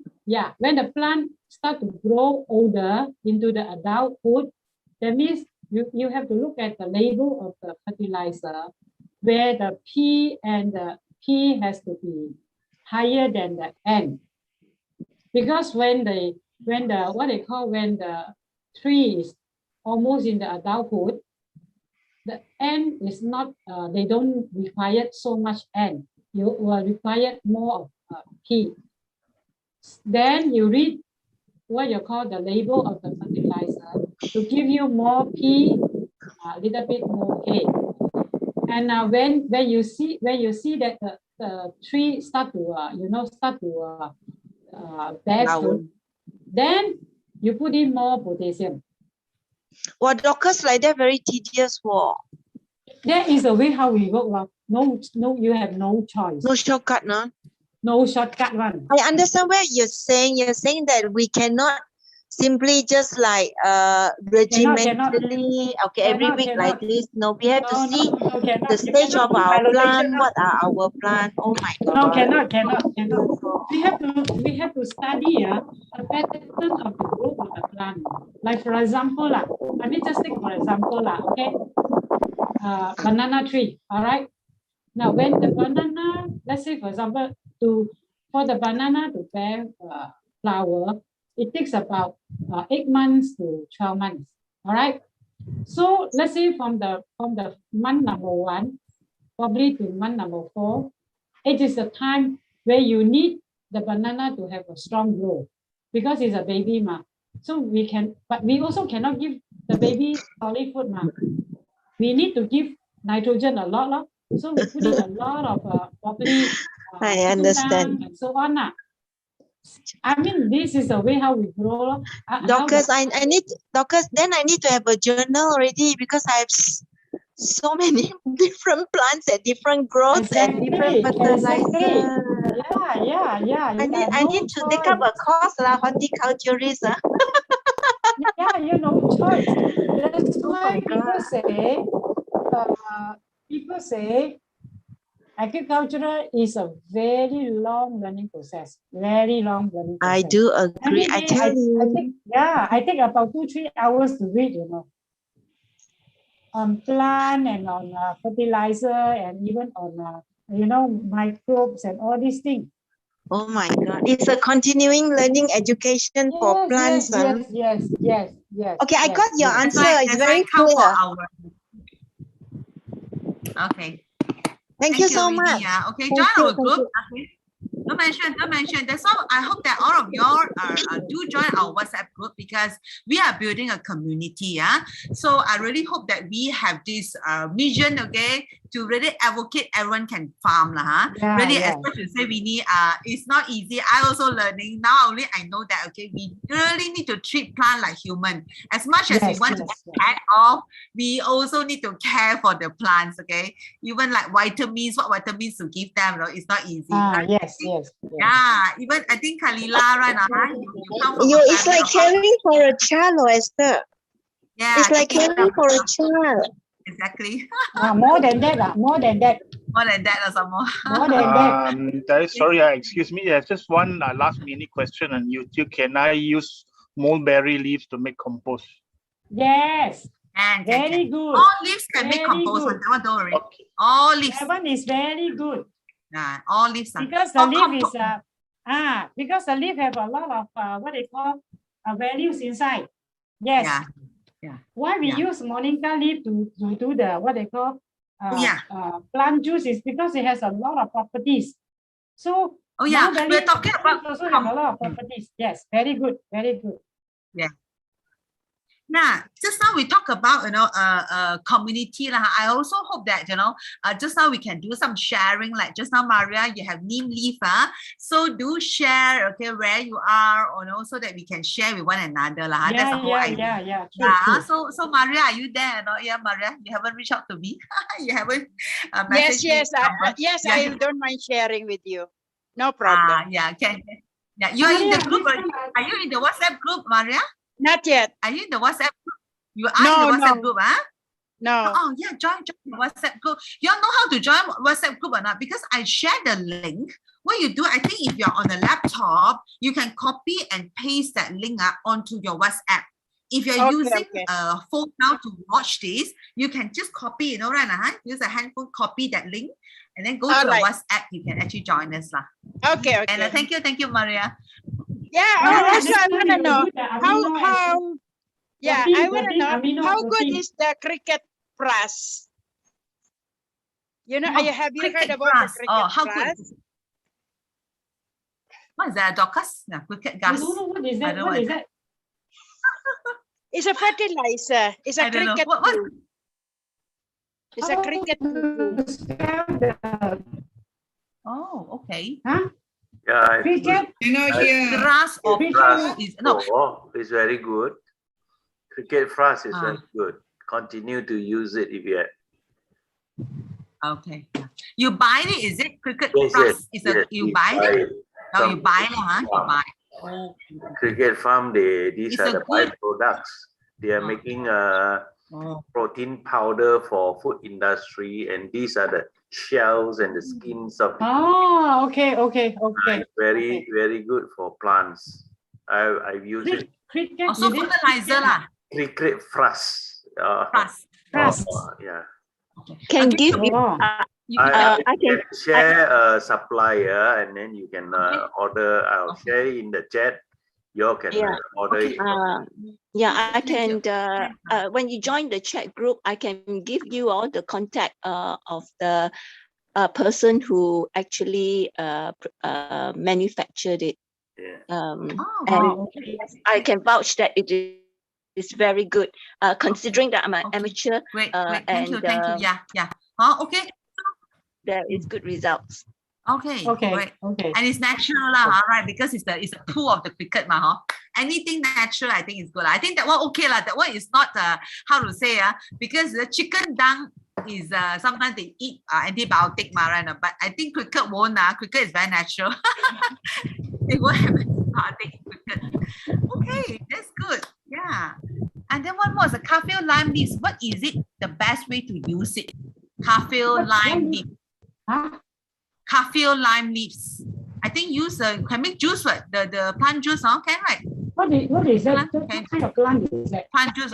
when the plant start to grow older into the adulthood, that means you have to look at the label of the fertilizer, where the P and the P has to be higher than the N, because when the tree is almost in the adulthood, the N is not, they don't require so much N. You will require more of P. Then you read what you call the label of the fertilizer to give you more P, a little bit more K. And when you see that the tree start to bear fruit, then you put in more potassium. Well, Dorcas, like that very tedious for. That is the way how we work. No, you have no choice. No shortcut, no? No shortcut one. I understand what you're saying. You're saying that we cannot simply just like regimentally, every week like this. No, we have to see the stage of our plant. What are our plants? Oh my God. No, cannot. We have to study a pattern of the growth of the plant. Like for example, let me just take for example, okay, banana tree. All right. Now, when the banana, let's say for example, for the banana to bear flower, it takes about 8 months to 12 months. All right. So let's say from the month number 1, probably to month number 4, it is the time where you need the banana to have a strong growth because it's a baby ma. So but we also cannot give the baby solid food ma. We need to give nitrogen a lot. So we put in a lot of properly. I understand. And so on. I mean, this is the way how we grow. Dorcas, I need to have a journal already because I have so many different plants at different growths and different fertilizers. Yeah. I need to take up a course, horticulturist. Yeah, no choice. That's why people say agriculture is a very long learning process. Very long learning process. I do agree. I tell you. I take about 2-3 hours to read, on plant and on fertilizer and even on microbes and all these things. Oh my God. It's a continuing learning education for plants. Yes. Okay, I got your answer. It's very clear. Okay. Thank you so much. Okay, join our group. Okay. Don't mention. That's all. I hope that all of y'all do join our WhatsApp group because we are building a community. So I really hope that we have this vision, okay, to really advocate everyone can farm. Especially say we need, it's not easy. I also learning. Now only I know that, okay, we really need to treat plant like human. As much as we want to care of, we also need to care for the plants, okay? Even like vitamins, what vitamins to give them, it's not easy. Yes. Yeah, even I think Kalila, right? It's like caring for a child, Esther. Yeah, it's like caring for a child. Exactly. More than that. More than that or more than that. Sorry, excuse me. There's just one last minute question on YouTube. Can I use mulberry leaves to make compost? Yes. Very good. All leaves can make Very compost. good. That one, don't worry. Okay. All leaves. That one is very good. All leaves. Because the leaf is because the leaf have a lot of what they call values inside. Yes. Yeah. Why we use moringa leaf to do the what they call plant juice is because it has a lot of properties. So we're talking about also have a lot of properties. Yes, very good, very good. Yeah. Now, just now we talk about community lah. I also hope that just now we can do some sharing. Like just now, Maria, you have neem leaf, so do share, okay, where you are, so that we can share with one another lah. That's the whole idea. True. So Maria, are you there? Yeah, Maria, you haven't reached out to me. You haven't messaged me. Yes, I don't mind sharing with you. No problem. Okay. Yeah, you are in the group. Are you in the WhatsApp group, Maria? Not yet. Are you in the WhatsApp group? You are in the WhatsApp group, huh? No. Oh, yeah, join the WhatsApp group. You all know how to join WhatsApp group or not? Because I share the link. What you do, I think if you're on a laptop, you can copy and paste that link onto your WhatsApp. If you're using a phone now to watch this, you can just copy, use a handphone, copy that link, and then go to the WhatsApp. You can actually join us. Okay. And thank you, Maria. Yeah, also I want to know how. Yeah, I want to know how good is the cricket press. Have you heard about the cricket how press? Good. What is that, Dorcas? Cricket gas. I don't know what is that. What is that? It's a fertilizer. It's a cricket food. It's a cricket food. Oh, okay. Huh? Yeah, Cricket? Grass or grass. is no. It's very good. Cricket grass is very good. Continue to use it if you have. Okay. You buy it, is it? Cricket Yes, grass? You buy it? No, you buy it, huh? You buy. Cricket farm, these are the byproducts. They are making protein powder for food industry, and these are the shells and the skins of the okay. very good for plants. I've used it. Cricket, also fertilizer lah. Cricket frass. Yeah. Can give me. I can share a supplier, and then you can order. I'll share in the chat. You can order it. I can. When you join the chat group, I can give you all the contact of the person who actually manufactured it. I can vouch that it is very good. Considering that I'm an amateur. Great. Thank you. Yeah. Okay. There is good results. Okay. And it's natural lah, right? Because it's a tool of the cricket Anything natural, I think is good. I think that one okay lah. That one is not how to say because the chicken dung is sometimes they eat antibiotic right? But I think cricket won't. Cricket is very natural. It won't have antibiotic in cricket. Okay, that's good. Yeah. And then one more is the kaffir lime leaves. What is it? The best way to use it? Kaffir lime leaf. Kaffir lime leaves. I think use can make juice, right? The plant juice, can right? What is that? What kind of plant is that? Plant juice,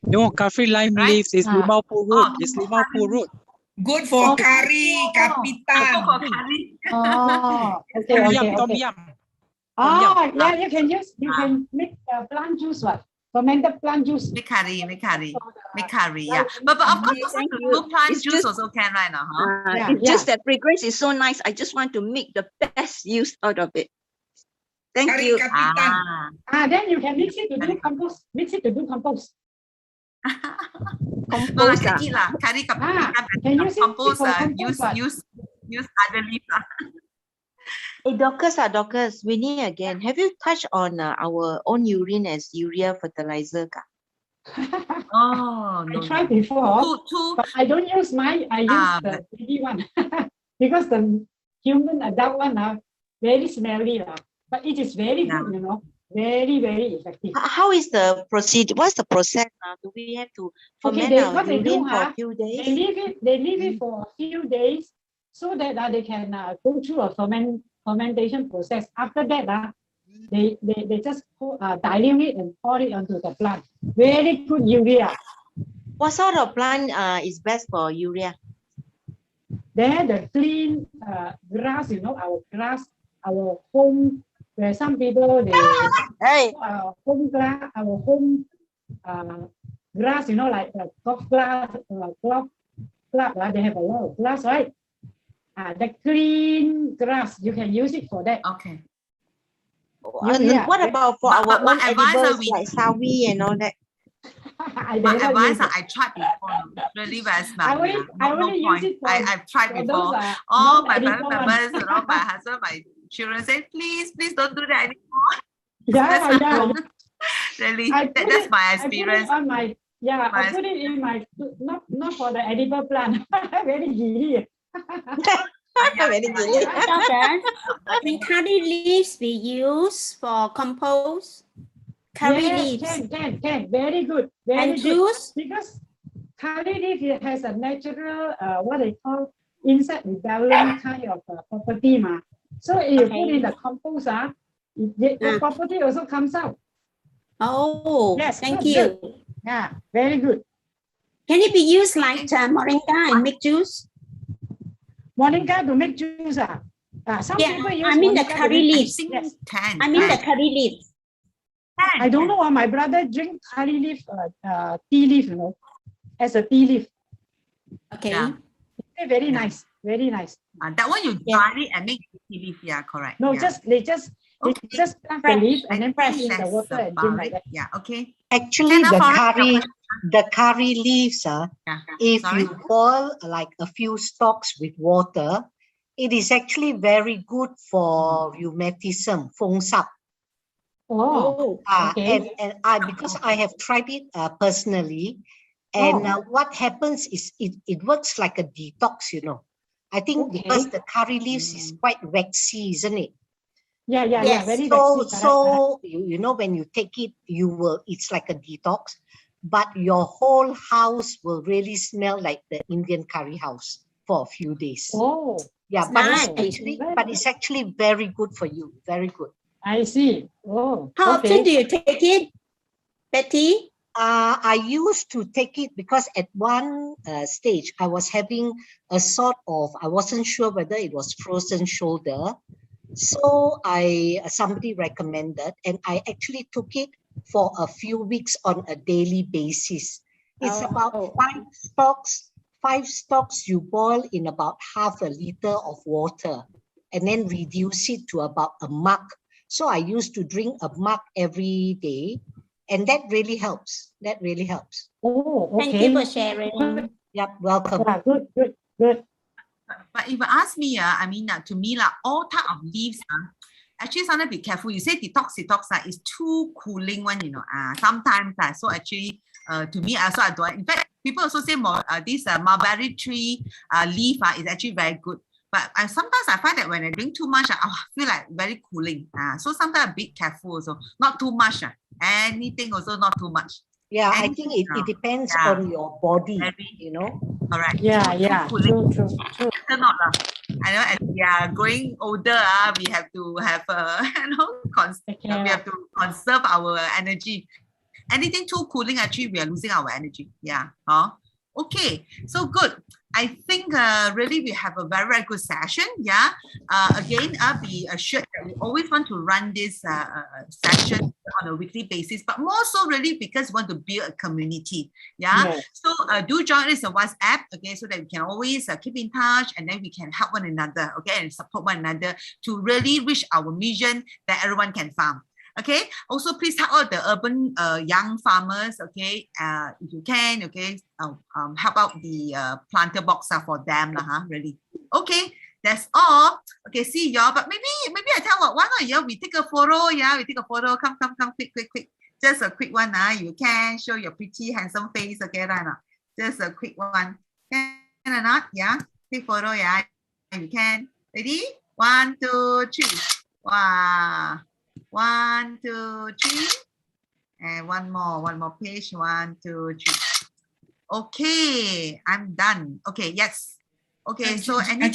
No, kaffir lime leaves is limau purut. It's limau purut. Good for curry, kapitan. For curry. Okay. Tom yum. You can make plant juice, what? Fermented plant juice. Make curry, yeah. But of course, also to do plant juice also can right now, It's just that fragrance is so nice. I just want to make the best use out of it. Thank you. Then you can mix it to do compost. Compost. No, I can eat lah. Curry can use compost. Compost. Use other leaf lah. Hey, Dorcas, Winnie again. Have you touched on our own urine as urea fertilizer? I tried before, but I don't use mine. I use the baby one because the human adult one are very smelly but it is very good, very, very effective. How is the procedure? What's the process now? Do we have to ferment our urine for a few days? They leave it for a few days so that they can go through a fermentation process. After that, they just dilute it and pour it onto the plant. Very good urea. What sort of plant is best for urea? There, the clean grass, you know, our grass, our home, where some people, they, Hey, home grass, our home grass, you know, like golf grass, club, they have a lot of grass, right? The clean grass, you can use it for that. Okay. what about for But our my own advice edibles we- like sawi and all that? I My never advice, use it. I tried before. Really very smart. I only use it for I've tried for before. those, All my family non-edible ones. members, you know, my husband, my children say, please don't do that anymore. Yeah. Really, I put that's it- my I put experience. it on my, I put it in my, not for the edible plant. Very giddy. Very gilly. Doctor, can curry leaves be used for compost? Curry Yes, leaves can. Very good. Very and good. juice? Because curry leaf, it has a natural, what they call insect repellent kind of property. So if you put in the compost, the property also comes out. Oh, Yes, thank good, you. good. Yeah, very good. Can it be used like moringa and make juice? Moringa to make juice. Some Yeah, people use I mean the moringa to curry make- leaves. Yes. Can. I mean the curry leaves. I don't know. My brother drink curry leaf, tea leaf, you know, as a tea leaf. Okay. Yeah. Very nice. Very nice. That one you dry it and make tea leaf. Yeah, correct. No, yeah. they just plant the leaf and then put it in the That's water and drink about like it. that. Yeah, okay. Actually, Enough the already. curry leaves, Yeah. if Sorry? you boil like a few stalks with water, it is actually very good for rheumatism, feng sap. Oh, okay. And I, because I have tried it personally, and what happens is it works like a detox, you know. I think because the curry leaves is quite waxy, isn't it? Yeah. Very So, waxy, correct. so you know, when you take it, it's like a detox, but your whole house will really smell like the Indian curry house for a few days. Oh, Yeah, but nice. it's actually very good for you. Very good. I see. Oh, How okay. often do you take it, Betty? I used to take it because at one stage I was having a sort of, I wasn't sure whether it was frozen shoulder. So somebody recommended, and I actually took it for a few weeks on a daily basis. It's about 5 stalks you boil in about half a liter of water and then reduce it to about a mug. So I used to drink a mug every day, and that really helps. That really helps. Oh, okay. Thank you for sharing. Yep, welcome. Yeah, good. But if you ask me, I mean, to me, all type of leaves, actually, sometimes be careful. You say detox, is too cooling one, you know. Sometimes, so actually, to me, also I don't. In fact, people also say more. This mulberry tree leaf is actually very good. But sometimes I find that when I drink too much, I feel like very cooling. So sometimes a bit careful also. Not too much. Anything also not too much. Yeah, I think it depends on your body, you know. Correct. Yeah. True. Not, I know as we are growing older, we have to have we have to conserve our energy. Anything too cooling, actually, we are losing our energy. Yeah. Okay. So good. I think really we have a very, very good session. Yeah. Again, be assured that we always want to run this session on a weekly basis, but more so really because we want to build a community. Yeah. Yes. So do join us on WhatsApp. Okay. So that we can always keep in touch, and then we can help one another. Okay. And support one another to really reach our mission that everyone can farm. Okay. Also, please help out the urban young farmers. Okay. If you can. Okay. Help out the planter box for them. Really. Okay. That's all. Okay. See y'all. But maybe I tell what, why not? Yeah, we take a photo. Yeah, we take a photo. Come. Quick. Just a quick one. You can show your pretty handsome face. Okay, right now. Just a quick one. Can or not? Yeah. Take photo. Yeah. You can. Ready? 1, 2, 3. Wow. 1, 2, 3, and one more page. 1, 2, 3. Okay, I'm done. Okay, yes. Okay, so anything